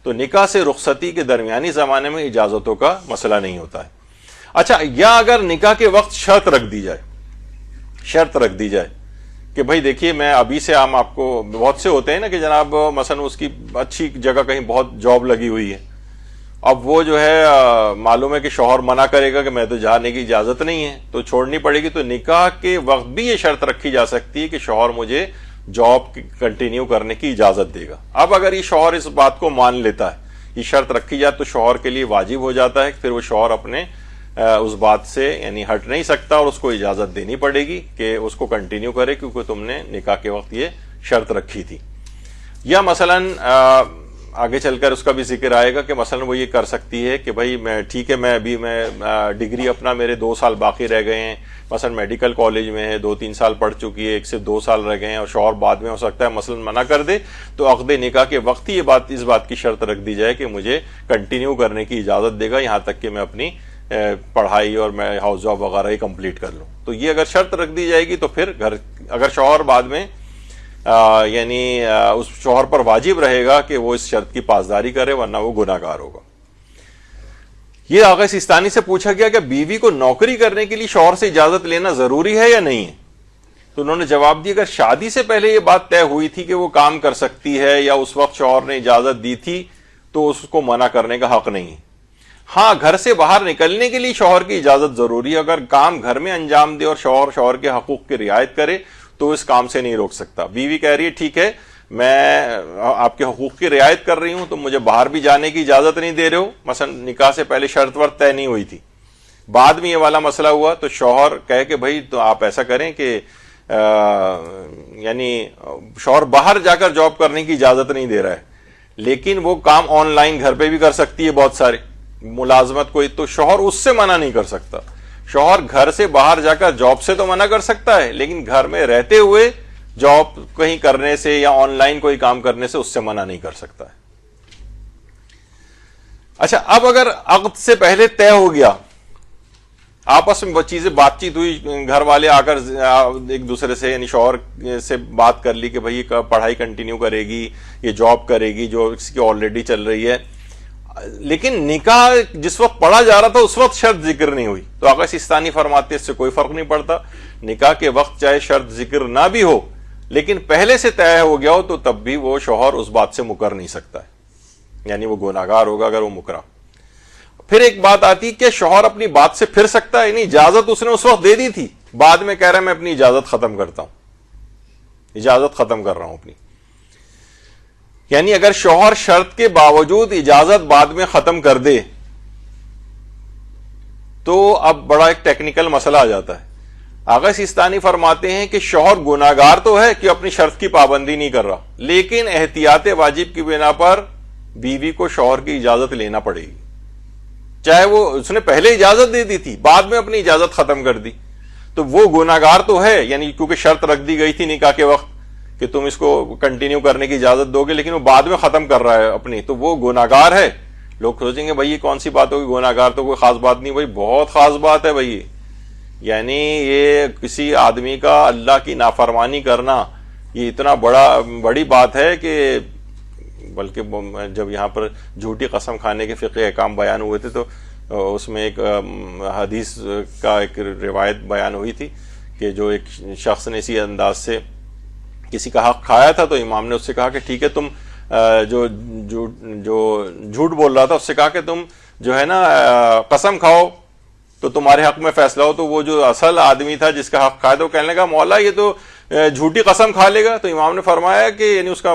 تو نکاح سے رخصتی کے درمیانی زمانے میں اجازتوں کا مسئلہ نہیں ہوتا ہے۔ اچھا، یا اگر نکاح کے وقت شرط رکھ دی جائے کہ بھائی دیکھیے میں ابھی سے ہم آپ کو، بہت سے ہوتے ہیں نا کہ جناب مثلا اس کی اچھی جگہ کہیں بہت جاب لگی ہوئی ہے، اب وہ جو ہے معلوم ہے کہ شوہر منع کرے گا کہ میں تو جانے کی اجازت نہیں ہے تو چھوڑنی پڑے گی، تو نکاح کے وقت بھی یہ شرط رکھی جا سکتی ہے کہ شوہر مجھے جاب کنٹینیو کرنے کی اجازت دے گا۔ اب اگر یہ شوہر اس بات کو مان لیتا ہے، یہ شرط رکھی جائے تو شوہر کے لیے واجب ہو جاتا ہے، پھر وہ شوہر اپنے اس بات سے یعنی ہٹ نہیں سکتا اور اس کو اجازت دینی پڑے گی کہ اس کو کنٹینیو کرے کیونکہ تم نے نکاح کے وقت یہ شرط رکھی تھی۔ یا مثلا آگے چل کر اس کا بھی ذکر آئے گا کہ مثلا وہ یہ کر سکتی ہے کہ بھائی میں ٹھیک ہے، میں ڈگری اپنا میرے 2 سال باقی رہ گئے ہیں، مثلا میڈیکل کالج میں ہے 2-3 سال پڑھ چکی ہے، 1 سے 2 سال رہ گئے ہیں، اور شوہر بعد میں ہو سکتا ہے مثلا منع کر دے، تو عقد نکاح کے وقت ہی اس بات کی شرط رکھ دی جائے کہ مجھے کنٹینیو کرنے کی اجازت دے گا یہاں تک کہ میں اپنی پڑھائی اور میں ہاؤس جاب وغیرہ ہی کمپلیٹ کر لوں۔ تو یہ اگر شرط رکھ دی جائے گی تو پھر اگر شوہر بعد میں یعنی اس شوہر پر واجب رہے گا کہ وہ اس شرط کی پاسداری کرے ورنہ وہ گناہ گار ہوگا۔ یہ آغا سیستانی سے پوچھا گیا کہ بیوی کو نوکری کرنے کے لیے شوہر سے اجازت لینا ضروری ہے یا نہیں ہے، تو انہوں نے جواب دیا اگر شادی سے پہلے یہ بات طے ہوئی تھی کہ وہ کام کر سکتی ہے یا اس وقت شوہر نے اجازت دی تھی تو اس کو منع کرنے کا حق نہیں ہے۔ ہاں، گھر سے باہر نکلنے کے لیے شوہر کی اجازت ضروری ہے، اگر کام گھر میں انجام دے اور شوہر کے حقوق کی رعایت کرے تو اس کام سے نہیں روک سکتا۔ بیوی کہہ رہی ہے ٹھیک ہے میں آپ کے حقوق کی رعایت کر رہی ہوں، تم مجھے باہر بھی جانے کی اجازت نہیں دے رہے ہو، مثلا نکاح سے پہلے شرط ورت طے نہیں ہوئی تھی، بعد میں یہ والا مسئلہ ہوا تو شوہر کہے کہ بھائی تو آپ ایسا کریں کہ یعنی شوہر باہر جا کر جاب کرنے کی اجازت نہیں دے رہا ہے، لیکن وہ کام آن لائن گھر پہ بھی کر سکتی ہے بہت سارے ملازمت کوئی، تو شوہر اس سے منع نہیں کر سکتا. شوہر گھر سے باہر جا کر جاب سے تو منع کر سکتا ہے، لیکن گھر میں رہتے ہوئے جاب کہیں کرنے سے یا آن لائن کوئی کام کرنے سے اس سے منع نہیں کر سکتا ہے. اچھا، اب اگر عقد سے پہلے طے ہو گیا، آپس میں چیزیں بات چیت ہوئی، گھر والے آ کر ایک دوسرے سے یعنی شوہر سے بات کر لی کہ بھائی یہ پڑھائی کنٹینیو کرے گی، یہ جاب کرے گی جو اس کی آلریڈی چل رہی ہے، لیکن نکاح جس وقت پڑھا جا رہا تھا اس وقت شرط ذکر نہیں ہوئی، تو آقا سستانی فرماتے اس سے کوئی فرق نہیں پڑتا. نکاح کے وقت چاہے شرط ذکر نہ بھی ہو لیکن پہلے سے طے ہو گیا ہو تو تب بھی وہ شوہر اس بات سے مکر نہیں سکتا ہے، یعنی وہ گناہگار ہوگا اگر وہ مکرا. پھر ایک بات آتی کہ شوہر اپنی بات سے پھر سکتا ہے، یعنی اجازت اس نے اس وقت دے دی تھی، بعد میں کہہ رہا ہے میں اپنی اجازت ختم کرتا ہوں، اجازت ختم کر رہا ہوں اپنی. یعنی اگر شوہر شرط کے باوجود اجازت بعد میں ختم کر دے تو اب بڑا ایک ٹیکنیکل مسئلہ آ جاتا ہے. آغا سیستانی فرماتے ہیں کہ شوہر گناہگار تو ہے کہ اپنی شرط کی پابندی نہیں کر رہا، لیکن احتیاط واجب کی بنا پر بیوی کو شوہر کی اجازت لینا پڑے گی، چاہے وہ اس نے پہلے اجازت دے دی تھی بعد میں اپنی اجازت ختم کر دی تو وہ گناہگار تو ہے، یعنی کیونکہ شرط رکھ دی گئی تھی نکاح کے وقت کہ تم اس کو کنٹینیو کرنے کی اجازت دو گے، لیکن وہ بعد میں ختم کر رہا ہے اپنی، تو وہ گناہگار ہے. لوگ سوچیں گے بھائی یہ کون سی بات ہوگی، گناہگار تو کوئی خاص بات نہیں. بھائی بہت خاص بات ہے بھائی، یعنی یہ کسی آدمی کا اللہ کی نافرمانی کرنا یہ اتنا بڑی بات ہے کہ بلکہ جب یہاں پر جھوٹی قسم کھانے کے فقہ احکام بیان ہوئے تھے تو اس میں ایک حدیث کا ایک روایت بیان ہوئی تھی کہ جو ایک شخص نے اسی انداز سے کسی کا حق کھایا تھا تو امام نے اس سے کہا کہ ٹھیک ہے تم جو جھوٹ بول رہا تھا اس سے کہا کہ تم جو ہے نا قسم کھاؤ تو تمہارے حق میں فیصلہ ہو. تو وہ جو اصل آدمی تھا جس کا حق کھایا تو کہنے لگا مولا یہ تو جھوٹی قسم کھا لے گا. تو امام نے فرمایا کہ یعنی اس کا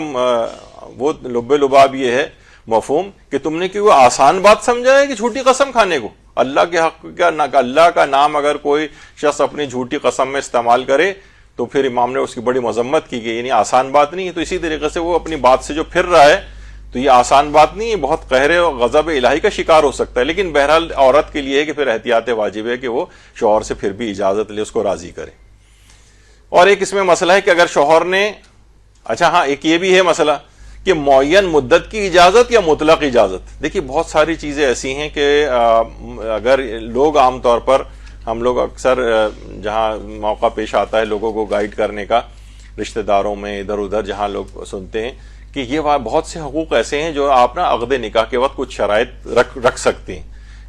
وہ لب لباب یہ ہے مفہوم کہ تم نے کہ وہ آسان بات سمجھا ہے کہ جھوٹی قسم کھانے کو. اللہ کے حق کا اللہ کا نام اگر کوئی شخص اپنی جھوٹی قسم میں استعمال کرے تو پھر امام نے اس کی بڑی مذمت کی کہ یعنی آسان بات نہیں ہے. تو اسی طریقے سے وہ اپنی بات سے جو پھر رہا ہے تو یہ آسان بات نہیں ہے، بہت قہر و غضب الہی کا شکار ہو سکتا ہے. لیکن بہرحال عورت کے لیے کہ پھر احتیاط واجب ہے کہ وہ شوہر سے پھر بھی اجازت لے، اس کو راضی کرے. اور ایک اس میں مسئلہ ہے کہ اگر شوہر نے اچھا ہاں ایک یہ بھی ہے مسئلہ کہ معین مدت کی اجازت یا مطلق اجازت. دیکھیے بہت ساری چیزیں ایسی ہیں کہ اگر لوگ عام طور پر ہم لوگ اکثر جہاں موقع پیش آتا ہے لوگوں کو گائیڈ کرنے کا رشتہ داروں میں ادھر ادھر جہاں لوگ سنتے ہیں کہ یہ بہت سے حقوق ایسے ہیں جو آپ نا عقد نکاح کے وقت کچھ شرائط رکھ سکتے ہیں.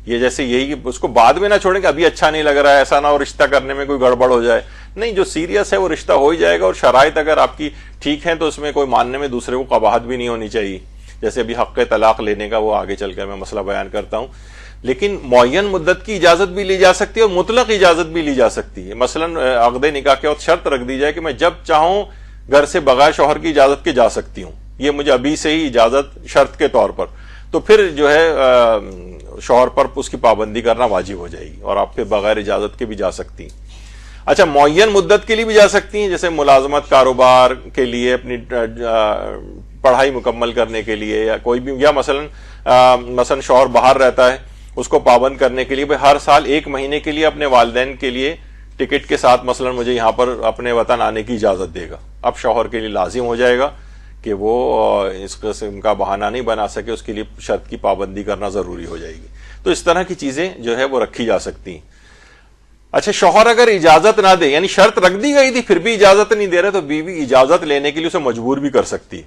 یہ جیسے یہی اس کو بعد میں نہ چھوڑیں کہ ابھی اچھا نہیں لگ رہا ہے، ایسا نہ ہو رشتہ کرنے میں کوئی گڑبڑ ہو جائے. نہیں، جو سیریس ہے وہ رشتہ ہو ہی جائے گا، اور شرائط اگر آپ کی ٹھیک ہیں تو اس میں کوئی ماننے میں دوسرے کو قباحت بھی نہیں ہونی چاہیے. جیسے ابھی حق طلاق لینے کا وہ آگے چل کر میں مسئلہ بیان کرتا ہوں. لیکن معین مدت کی اجازت بھی لی جا سکتی ہے اور مطلق اجازت بھی لی جا سکتی ہے. مثلا عقد نکاح کے وقت شرط رکھ دی جائے کہ میں جب چاہوں گھر سے بغیر شوہر کی اجازت کے جا سکتی ہوں، یہ مجھے ابھی سے ہی اجازت شرط کے طور پر، تو پھر جو ہے شوہر پر اس کی پابندی کرنا واجب ہو جائے گی اور آپ پھر بغیر اجازت کے بھی جا سکتی ہیں. اچھا معین مدت کے لیے بھی جا سکتی ہیں، جیسے ملازمت کاروبار کے لیے، اپنی پڑھائی مکمل کرنے کے لیے، یا کوئی بھی، یا مثلا شوہر باہر رہتا ہے اس کو پابند کرنے کے لیے ہر سال 1 مہینے کے لیے اپنے والدین کے لیے ٹکٹ کے ساتھ مثلا مجھے یہاں پر اپنے وطن آنے کی اجازت دے گا. اب شوہر کے لیے لازم ہو جائے گا کہ وہ اس قسم کا بہانہ نہیں بنا سکے، اس کے لیے شرط کی پابندی کرنا ضروری ہو جائے گی. تو اس طرح کی چیزیں جو ہے وہ رکھی جا سکتی ہیں. اچھا شوہر اگر اجازت نہ دے، یعنی شرط رکھ دی گئی تھی پھر بھی اجازت نہیں دے رہے، تو بیوی اجازت لینے کے لیے اسے مجبور بھی کر سکتی ہے،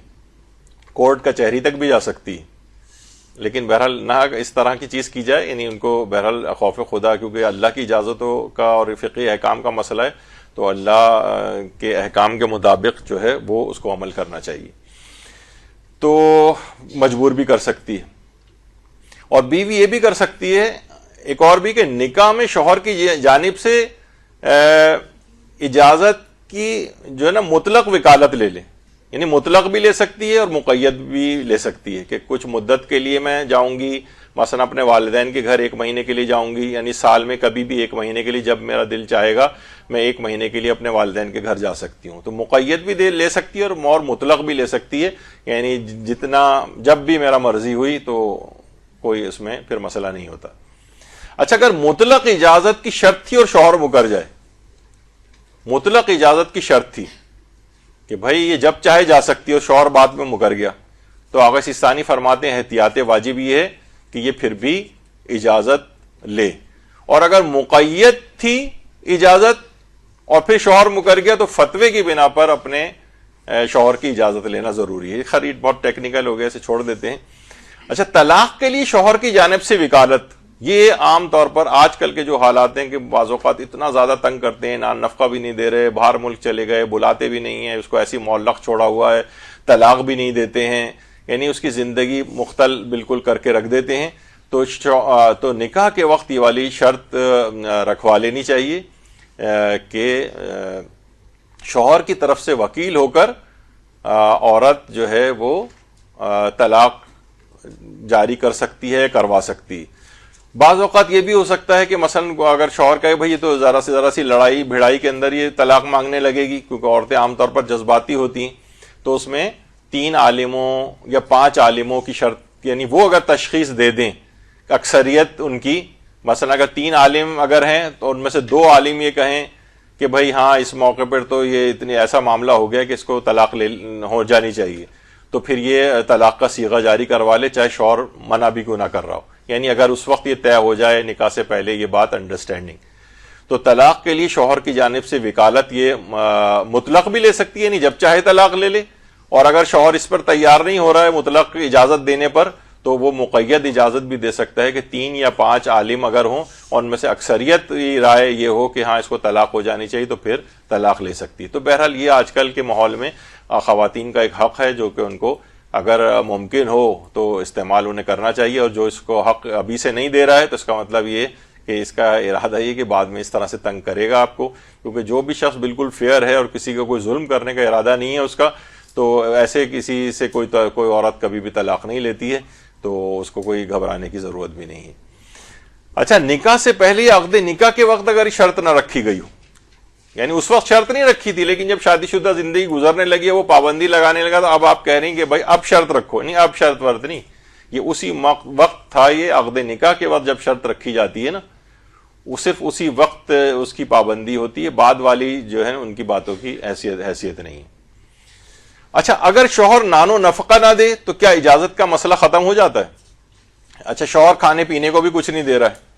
کورٹ کچہری تک بھی جا سکتی ہے. لیکن بہرحال نہ اس طرح کی چیز کی جائے، یعنی ان کو بہرحال خوف خدا، کیونکہ اللہ کی اجازتوں کا اور فقہی احکام کا مسئلہ ہے تو اللہ کے احکام کے مطابق جو ہے وہ اس کو عمل کرنا چاہیے. تو مجبور بھی کر سکتی ہے. اور بیوی یہ بھی کر سکتی ہے ایک اور بھی کہ نکاح میں شوہر کی جانب سے اجازت کی جو ہے نا مطلق وکالت لے لے. یعنی مطلق بھی لے سکتی ہے اور مقید بھی لے سکتی ہے کہ کچھ مدت کے لیے میں جاؤں گی، مثلا اپنے والدین کے گھر 1 مہینے کے لیے جاؤں گی، یعنی سال میں کبھی بھی 1 مہینے کے لیے جب میرا دل چاہے گا میں 1 مہینے کے لیے اپنے والدین کے گھر جا سکتی ہوں. تو مقید بھی لے سکتی ہے اور مطلق بھی لے سکتی ہے، یعنی جتنا جب بھی میرا مرضی ہوئی تو کوئی اس میں پھر مسئلہ نہیں ہوتا. اچھا، اگر مطلق اجازت کی شرط تھی اور شوہر مکر جائے، مطلق اجازت کی شرط تھی کہ بھائی یہ جب چاہے جا سکتی ہے اور شوہر بعد میں مکر گیا، تو آغا سیستانی فرماتے ہیں احتیاط واجب یہ ہے کہ یہ پھر بھی اجازت لے. اور اگر مقید تھی اجازت اور پھر شوہر مکر گیا تو فتوے کی بنا پر اپنے شوہر کی اجازت لینا ضروری ہے. خرید بہت ٹیکنیکل ہو گیا، اسے چھوڑ دیتے ہیں. اچھا، طلاق کے لیے شوہر کی جانب سے وکالت، یہ عام طور پر آج کل کے جو حالات ہیں کہ بعض اوقات اتنا زیادہ تنگ کرتے ہیں، نان نفقہ بھی نہیں دے رہے، باہر ملک چلے گئے، بلاتے بھی نہیں ہیں، اس کو ایسی معلق چھوڑا ہوا ہے، طلاق بھی نہیں دیتے ہیں، یعنی اس کی زندگی مختل بالکل کر کے رکھ دیتے ہیں. تو نکاح کے وقت یہ والی شرط رکھوا لینی چاہیے کہ شوہر کی طرف سے وکیل ہو کر عورت جو ہے وہ طلاق جاری کر سکتی ہے، کروا سکتی. بعض اوقات یہ بھی ہو سکتا ہے کہ مثلا اگر شوہر کہے بھائی یہ تو ذرا سی لڑائی بھڑائی کے اندر یہ طلاق مانگنے لگے گی، کیونکہ عورتیں عام طور پر جذباتی ہوتی ہیں، تو اس میں 3 عالموں یا 5 عالموں کی شرط، یعنی وہ اگر تشخیص دے دیں، اکثریت ان کی، مثلا اگر 3 عالم اگر ہیں تو ان میں سے 2 عالم یہ کہیں کہ بھائی ہاں اس موقع پر تو یہ اتنی ایسا معاملہ ہو گیا کہ اس کو طلاق ہو جانی چاہیے، تو پھر یہ طلاق کا صیغہ جاری کروا لے، چاہے شوہر منع بھی کیوں نہ کر رہا ہو. یعنی اگر اس وقت یہ طے ہو جائے نکاح سے پہلے یہ بات انڈرسٹینڈنگ، تو طلاق کے لیے شوہر کی جانب سے وکالت یہ مطلق بھی لے سکتی ہے، یعنی جب چاہے طلاق لے لے. اور اگر شوہر اس پر تیار نہیں ہو رہا ہے مطلق اجازت دینے پر، تو وہ مقید اجازت بھی دے سکتا ہے کہ 3 یا 5 عالم اگر ہوں اور ان میں سے اکثریت رائے یہ ہو کہ ہاں اس کو طلاق ہو جانی چاہیے، تو پھر طلاق لے سکتی ہے. تو بہرحال یہ آج کل کے ماحول میں خواتین کا ایک حق ہے جو کہ ان کو اگر ممکن ہو تو استعمال انہیں کرنا چاہیے، اور جو اس کو حق ابھی سے نہیں دے رہا ہے تو اس کا مطلب یہ کہ اس کا ارادہ یہ کہ بعد میں اس طرح سے تنگ کرے گا آپ کو. کیونکہ جو بھی شخص بالکل فیئر ہے اور کسی کا کوئی ظلم کرنے کا ارادہ نہیں ہے اس کا، تو ایسے کسی سے کوئی عورت کبھی بھی طلاق نہیں لیتی ہے، تو اس کو کوئی گھبرانے کی ضرورت بھی نہیں ہے. اچھا، نکاح سے پہلے یا عقد نکاح کے وقت اگر شرط نہ رکھی گئی ہو، یعنی اس وقت شرط نہیں رکھی تھی لیکن جب شادی شدہ زندگی گزرنے لگی ہے وہ پابندی لگانے لگا، تو اب آپ کہہ رہے ہیں کہ بھائی اب شرط رکھو. نہیں، اب شرط ورت نہیں، یہ اسی وقت تھا. یہ عقد نکاح کے وقت جب شرط رکھی جاتی ہے نا، وہ صرف اسی وقت اس کی پابندی ہوتی ہے، بعد والی جو ہے ان کی باتوں کی حیثیت نہیں ہے. اچھا، اگر شوہر نان و نفقہ نہ دے تو کیا اجازت کا مسئلہ ختم ہو جاتا ہے؟ اچھا، شوہر کھانے پینے کو بھی کچھ نہیں دے رہا ہے،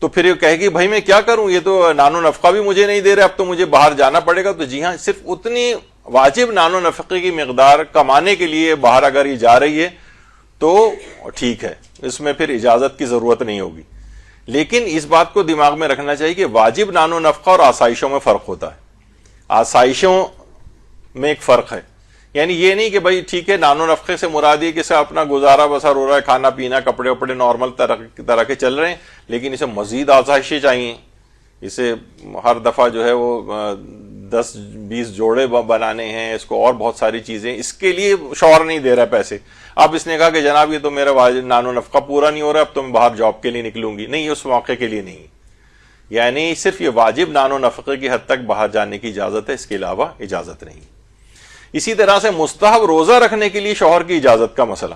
تو پھر یہ کہے گی بھائی میں کیا کروں، یہ تو نان و نفقہ بھی مجھے نہیں دے رہے، اب تو مجھے باہر جانا پڑے گا. تو جی ہاں، صرف اتنی واجب نان و نفقے کی مقدار کمانے کے لیے باہر اگر یہ جا رہی ہے تو ٹھیک ہے، اس میں پھر اجازت کی ضرورت نہیں ہوگی. لیکن اس بات کو دماغ میں رکھنا چاہیے کہ واجب نان و نفقہ اور آسائشوں میں فرق ہوتا ہے. آسائشوں میں ایک فرق ہے، یعنی یہ نہیں کہ بھائی ٹھیک ہے نان و نفقے سے مراد یہ کہ اسے اپنا گزارا بسر ہو رہا ہے، کھانا پینا کپڑے وپڑے نارمل طرح کے چل رہے ہیں، لیکن اسے مزید آسائشیں چاہیے. اسے ہر دفعہ جو ہے وہ 10-20 جوڑے بنانے ہیں، اس کو اور بہت ساری چیزیں، اس کے لیے شوہر نہیں دے رہا ہے پیسے. اب اس نے کہا کہ جناب یہ تو میرا واجب نان و نفقہ پورا نہیں ہو رہا، اب تو میں باہر جاب کے لیے نکلوں گی. نہیں، اس موقع کے لیے نہیں، یعنی صرف یہ واجب نان و نفقے کی حد تک باہر جانے کی اجازت ہے، اس کے علاوہ اجازت نہیں. اسی طرح سے مستحب روزہ رکھنے کے لیے شوہر کی اجازت کا مسئلہ.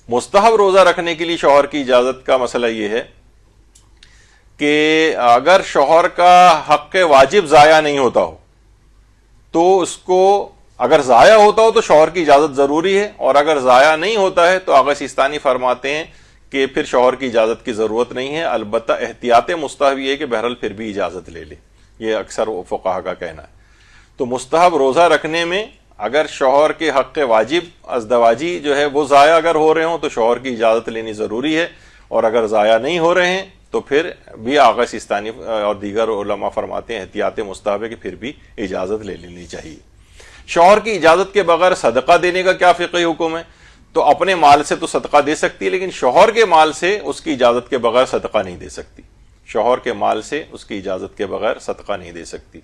مستحب روزہ رکھنے کے لیے شوہر کی اجازت کا مسئلہ یہ ہے کہ اگر شوہر کا حق واجب ضائع نہیں ہوتا ہو تو اس کو، اگر ضائع ہوتا ہو تو شوہر کی اجازت ضروری ہے، اور اگر ضائع نہیں ہوتا ہے تو آغا سیستانی فرماتے ہیں کہ پھر شوہر کی اجازت کی ضرورت نہیں ہے. البتہ احتیاط مستحب یہ ہے کہ بہرحال پھر بھی اجازت لے لے، یہ اکثر فقہا کا کہنا ہے. تو مستحب روزہ رکھنے میں اگر شوہر کے حق واجب ازدواجی جو ہے وہ ضائع اگر ہو رہے ہوں تو شوہر کی اجازت لینی ضروری ہے، اور اگر ضائع نہیں ہو رہے ہیں تو پھر بھی آغا سیستانی اور دیگر علماء فرماتے ہیں احتیاط مستحب ہے کہ پھر بھی اجازت لے لینی چاہیے. شوہر کی اجازت کے بغیر صدقہ دینے کا کیا فقہی حکم ہے؟ تو اپنے مال سے تو صدقہ دے سکتی ہے، لیکن شوہر کے مال سے اس کی اجازت کے بغیر صدقہ نہیں دے سکتی. شوہر کے مال سے اس کی اجازت کے بغیر صدقہ نہیں دے سکتی.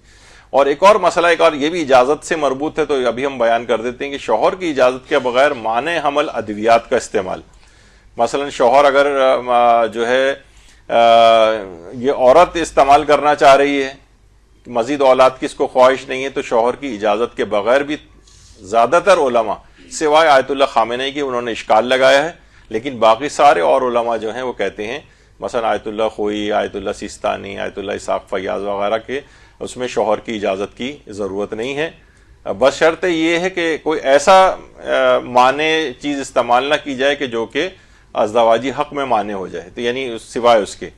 اور ایک اور مسئلہ، ایک اور یہ بھی اجازت سے مربوط ہے، تو ابھی ہم بیان کر دیتے ہیں کہ شوہر کی اجازت کے بغیر مانع حمل ادویات کا استعمال، مثلا شوہر اگر جو ہے یہ عورت استعمال کرنا چاہ رہی ہے، مزید اولاد کی اس کو خواہش نہیں ہے، تو شوہر کی اجازت کے بغیر بھی زیادہ تر علماء سوائے آیت اللہ خامنئی کی انہوں نے اشکال لگایا ہے، لیکن باقی سارے اور علماء جو ہیں وہ کہتے ہیں، مثلا آیت اللہ خوئی، آیت اللہ سیستانی، آیت اللہ اسحاق فیاض وغیرہ کے، اس میں شوہر کی اجازت کی ضرورت نہیں ہے، بس شرط یہ ہے کہ کوئی ایسا مانع چیز استعمال نہ کی جائے کہ جو کہ ازدواجی حق میں مانع ہو جائے، تو یعنی سوائے اس کے،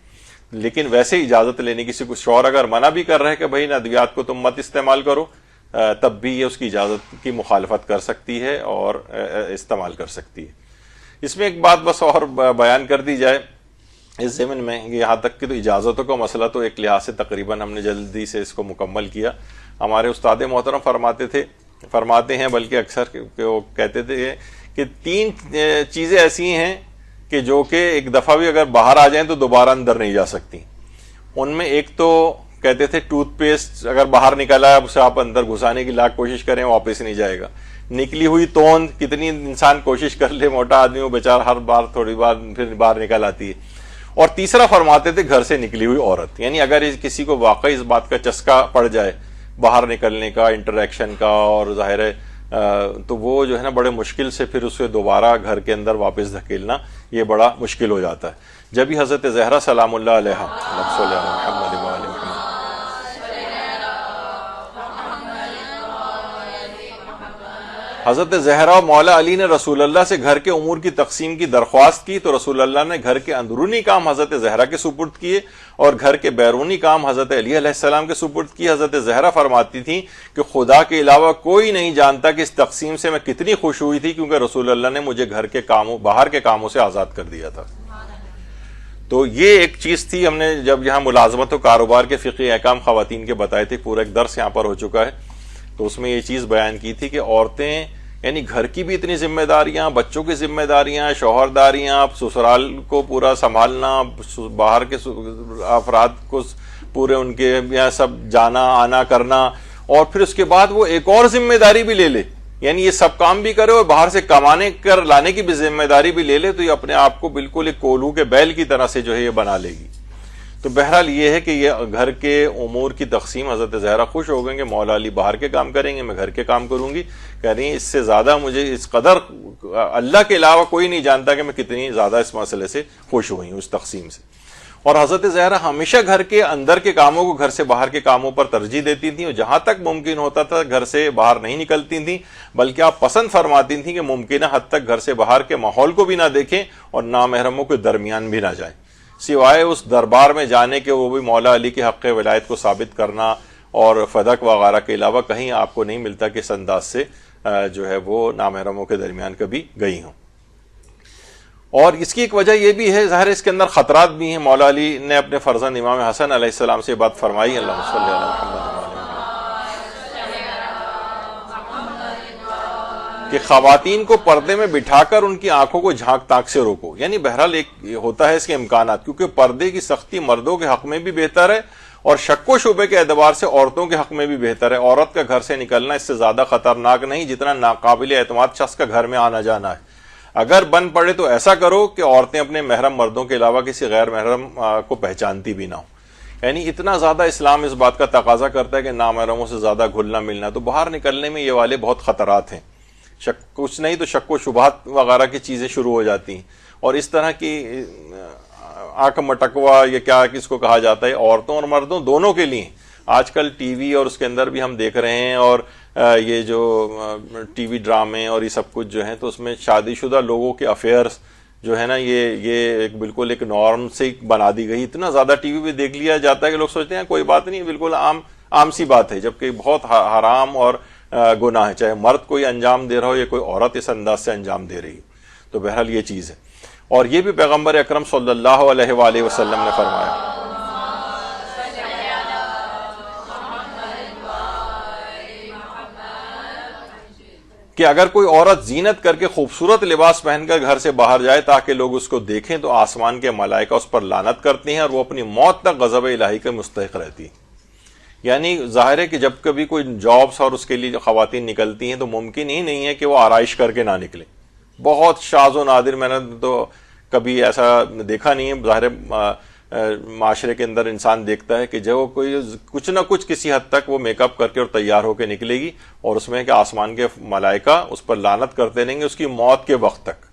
لیکن ویسے اجازت لینے کسی کو شوہر اگر منع بھی کر رہے کہ بھائی ان ادویات کو تم مت استعمال کرو، تب بھی یہ اس کی اجازت کی مخالفت کر سکتی ہے اور استعمال کر سکتی ہے۔ اس میں ایک بات بس اور بیان کر دی جائے اس ضمن میں، یہاں تک کہ تو اجازتوں کا مسئلہ تو ایک لحاظ سے تقریباً ہم نے جلدی سے اس کو مکمل کیا۔ ہمارے استاد محترم فرماتے ہیں، بلکہ اکثر وہ کہتے تھے کہ 3 چیزیں ایسی ہیں کہ جو کہ ایک دفعہ بھی اگر باہر آ جائیں تو دوبارہ اندر نہیں جا سکتی۔ ان میں ایک تو کہتے تھے ٹوتھ پیسٹ اگر باہر نکلا ہے اسے آپ اندر گھسانے کی لاکھ کوشش کریں واپس نہیں جائے گا، نکلی ہوئی توند کتنی انسان کوشش کر لے، موٹا آدمی وہ بیچارہ ہر بار تھوڑی بار پھر باہر نکل آتی ہے۔ اور تیسرا فرماتے تھے گھر سے نکلی ہوئی عورت، یعنی اگر کسی کو واقعی اس بات کا چسکا پڑ جائے باہر نکلنے کا، انٹریکشن کا، اور ظاہر ہے تو وہ جو ہے نا بڑے مشکل سے پھر اسے دوبارہ گھر کے اندر واپس دھکیلنا یہ بڑا مشکل ہو جاتا ہے۔ جب ہی حضرت زہرا سلام اللہ علیہا حضرت زہرا و مولا علی نے رسول اللہ سے گھر کے امور کی تقسیم کی درخواست کی تو رسول اللہ نے گھر کے اندرونی کام حضرت زہرا کے سپرد کیے اور گھر کے بیرونی کام حضرت علی علیہ السلام کے سپرد کیے۔ حضرت زہرا فرماتی تھیں کہ خدا کے علاوہ کوئی نہیں جانتا کہ اس تقسیم سے میں کتنی خوش ہوئی تھی، کیونکہ رسول اللہ نے مجھے گھر کے کاموں، باہر کے کاموں سے آزاد کر دیا تھا۔ تو یہ ایک چیز تھی، ہم نے جب یہاں ملازمت و کاروبار کے فقہی احکام خواتین کے بتائے تھے، پورا ایک درس یہاں پر ہو چکا ہے، تو اس میں یہ چیز بیان کی تھی کہ عورتیں یعنی گھر کی بھی اتنی ذمہ داریاں، بچوں کی ذمہ داریاں، شوہرداریاں، سسرال کو پورا سنبھالنا، باہر کے افراد کو پورے ان کے یہاں سب جانا آنا کرنا، اور پھر اس کے بعد وہ ایک اور ذمہ داری بھی لے لے، یعنی یہ سب کام بھی کرے اور باہر سے کمانے کر لانے کی بھی ذمہ داری بھی لے لے، تو یہ اپنے آپ کو بالکل ایک کولو کے بیل کی طرح سے جو ہے یہ بنا لے گی۔ تو بہرحال یہ ہے کہ یہ گھر کے امور کی تقسیم، حضرت زہرا خوش ہو گئیں کہ مولا علی باہر کے کام کریں گے، میں گھر کے کام کروں گی، کہہ رہی ہیں اس سے زیادہ مجھے اس قدر اللہ کے علاوہ کوئی نہیں جانتا کہ میں کتنی زیادہ اس مسئلے سے خوش ہوئی ہوں اس تقسیم سے۔ اور حضرت زہرا ہمیشہ گھر کے اندر کے کاموں کو گھر سے باہر کے کاموں پر ترجیح دیتی تھیں، اور جہاں تک ممکن ہوتا تھا گھر سے باہر نہیں نکلتی تھیں، بلکہ آپ پسند فرماتی تھیں کہ ممکنہ حد تک گھر سے باہر کے ماحول کو بھی نہ دیکھیں اور نامحرموں کے درمیان بھی نہ جائیں، سوائے اس دربار میں جانے کے وہ بھی مولا علی کے حق ولایت کو ثابت کرنا اور فدق وغیرہ کے علاوہ کہیں آپ کو نہیں ملتا کہ اس انداز سے جو ہے وہ نامحرموں کے درمیان کبھی گئی ہوں۔ اور اس کی ایک وجہ یہ بھی ہے، ظاہر اس کے اندر خطرات بھی ہیں۔ مولا علی نے اپنے فرزند امام حسن علیہ السلام سے بات فرمائی، اللہم صلی علی محمد، کہ خواتین کو پردے میں بٹھا کر ان کی آنکھوں کو جھانک تاک سے روکو، یعنی بہرحال ایک ہوتا ہے اس کے امکانات، کیونکہ پردے کی سختی مردوں کے حق میں بھی بہتر ہے اور شک و شبے کے اعتبار سے عورتوں کے حق میں بھی بہتر ہے۔ عورت کا گھر سے نکلنا اس سے زیادہ خطرناک نہیں جتنا ناقابل اعتماد شخص کا گھر میں آنا جانا ہے۔ اگر بن پڑے تو ایسا کرو کہ عورتیں اپنے محرم مردوں کے علاوہ کسی غیر محرم کو پہچانتی بھی نہ ہو، یعنی اتنا زیادہ اسلام اس بات کا تقاضا کرتا ہے کہ نامحرموں سے زیادہ گھلنا ملنا، تو باہر نکلنے میں یہ والے بہت خطرات ہیں، کچھ نہیں تو شک و شبہات وغیرہ کی چیزیں شروع ہو جاتی ہیں، اور اس طرح کی آنکھ مٹکوا یہ کیا کس کو کہا جاتا ہے، عورتوں اور مردوں دونوں کے لیے آج کل ٹی وی اور اس کے اندر بھی ہم دیکھ رہے ہیں، اور یہ جو ٹی وی ڈرامے اور یہ سب کچھ جو ہیں، تو اس میں شادی شدہ لوگوں کے افیئرس جو ہے نا یہ ایک بالکل ایک نارم سے بنا دی گئی، اتنا زیادہ ٹی وی پہ دیکھ لیا جاتا ہے کہ لوگ سوچتے ہیں کوئی بات نہیں، بالکل عام سی بات ہے، جبکہ بہت حرام اور گناہ ہے، چاہے مرد کوئی انجام دے رہا ہو یا کوئی عورت اس انداز سے انجام دے رہی ہو۔ تو بہرحال یہ چیز ہے، اور یہ بھی پیغمبر اکرم صلی اللہ علیہ وآلہ وسلم نے فرمایا کہ اگر کوئی عورت زینت کر کے خوبصورت لباس پہن کر گھر سے باہر جائے تاکہ لوگ اس کو دیکھیں تو آسمان کے ملائکہ اس پر لعنت کرتے ہیں اور وہ اپنی موت تک غضب الہی کے مستحق رہتی ہے۔ یعنی ظاہر ہے کہ جب کبھی کوئی جابس اور اس کے لیے خواتین نکلتی ہیں تو ممکن ہی نہیں ہے کہ وہ آرائش کر کے نہ نکلیں. بہت شاذ و نادر، میں نے تو کبھی ایسا دیکھا نہیں ہے. ظاہر معاشرے کے اندر انسان دیکھتا ہے کہ جو کوئی کچھ نہ کچھ کسی حد تک وہ میک اپ کر کے اور تیار ہو کے نکلے گی، اور اس میں کہ آسمان کے ملائکہ اس پر لعنت کرتے رہیں گے اس کی موت کے وقت تک.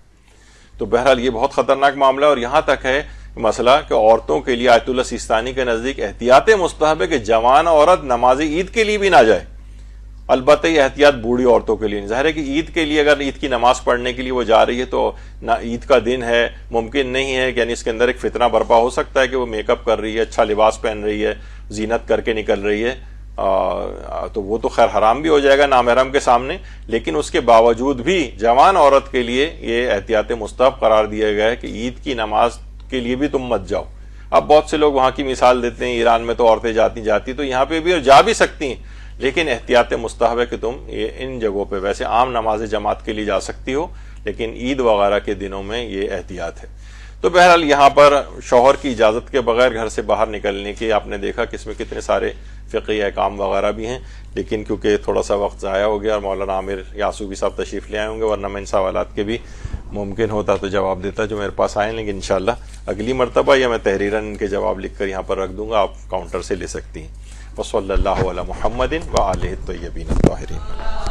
تو بہرحال یہ بہت خطرناک معاملہ ہے. اور یہاں تک ہے مسئلہ کہ عورتوں کے لیے آیت اللہ سیستانی کے نزدیک احتیاط مستحب ہے کہ جوان عورت نماز عید کے لیے بھی نہ جائے. البتہ یہ احتیاط بوڑھی عورتوں کے لیے نہیں. ظاہر ہے کہ عید کے لیے اگر عید کی نماز پڑھنے کے لیے وہ جا رہی ہے تو نہ عید کا دن ہے، ممکن نہیں ہے کہ یعنی اس کے اندر ایک فتنہ برپا ہو سکتا ہے کہ وہ میک اپ کر رہی ہے، اچھا لباس پہن رہی ہے، زینت کر کے نکل رہی ہے، تو وہ تو خیر حرام بھی ہو جائے گا نامحرم کے سامنے. لیکن اس کے باوجود بھی جوان عورت کے لیے یہ احتیاط مستحب قرار دیا گیا ہے کہ عید کی نماز کے لیے بھی تم مت جاؤ. اب بہت سے لوگ وہاں کی مثال دیتے ہیں ایران میں تو عورتیں جاتی تو یہاں پہ بھی اور جا بھی سکتی ہیں، لیکن احتیاط مستحب ہے کہ تم ان جگہوں پہ ویسے عام نماز جماعت کے لیے جا سکتی ہو، لیکن عید وغیرہ کے دنوں میں یہ احتیاط ہے. تو بہرحال یہاں پر شوہر کی اجازت کے بغیر گھر سے باہر نکلنے کے آپ نے دیکھا کہ اس میں کتنے سارے فقہی احکام وغیرہ بھی ہیں، لیکن کیونکہ تھوڑا سا وقت ضائع ہو گیا اور مولانا عامر یاسوبی صاحب تشریف لے آئے ہوں گے، ورنہ میں ان سوالات کے بھی ممکن ہوتا تو جواب دیتا جو میرے پاس آئے. لیکن انشاءاللہ اگلی مرتبہ یا میں تحریراً ان کے جواب لکھ کر یہاں پر رکھ دوں گا، آپ کاؤنٹر سے لے سکتی ہیں. وصلی اللہ علی محمد وآلہ الطیبین الطاہرین.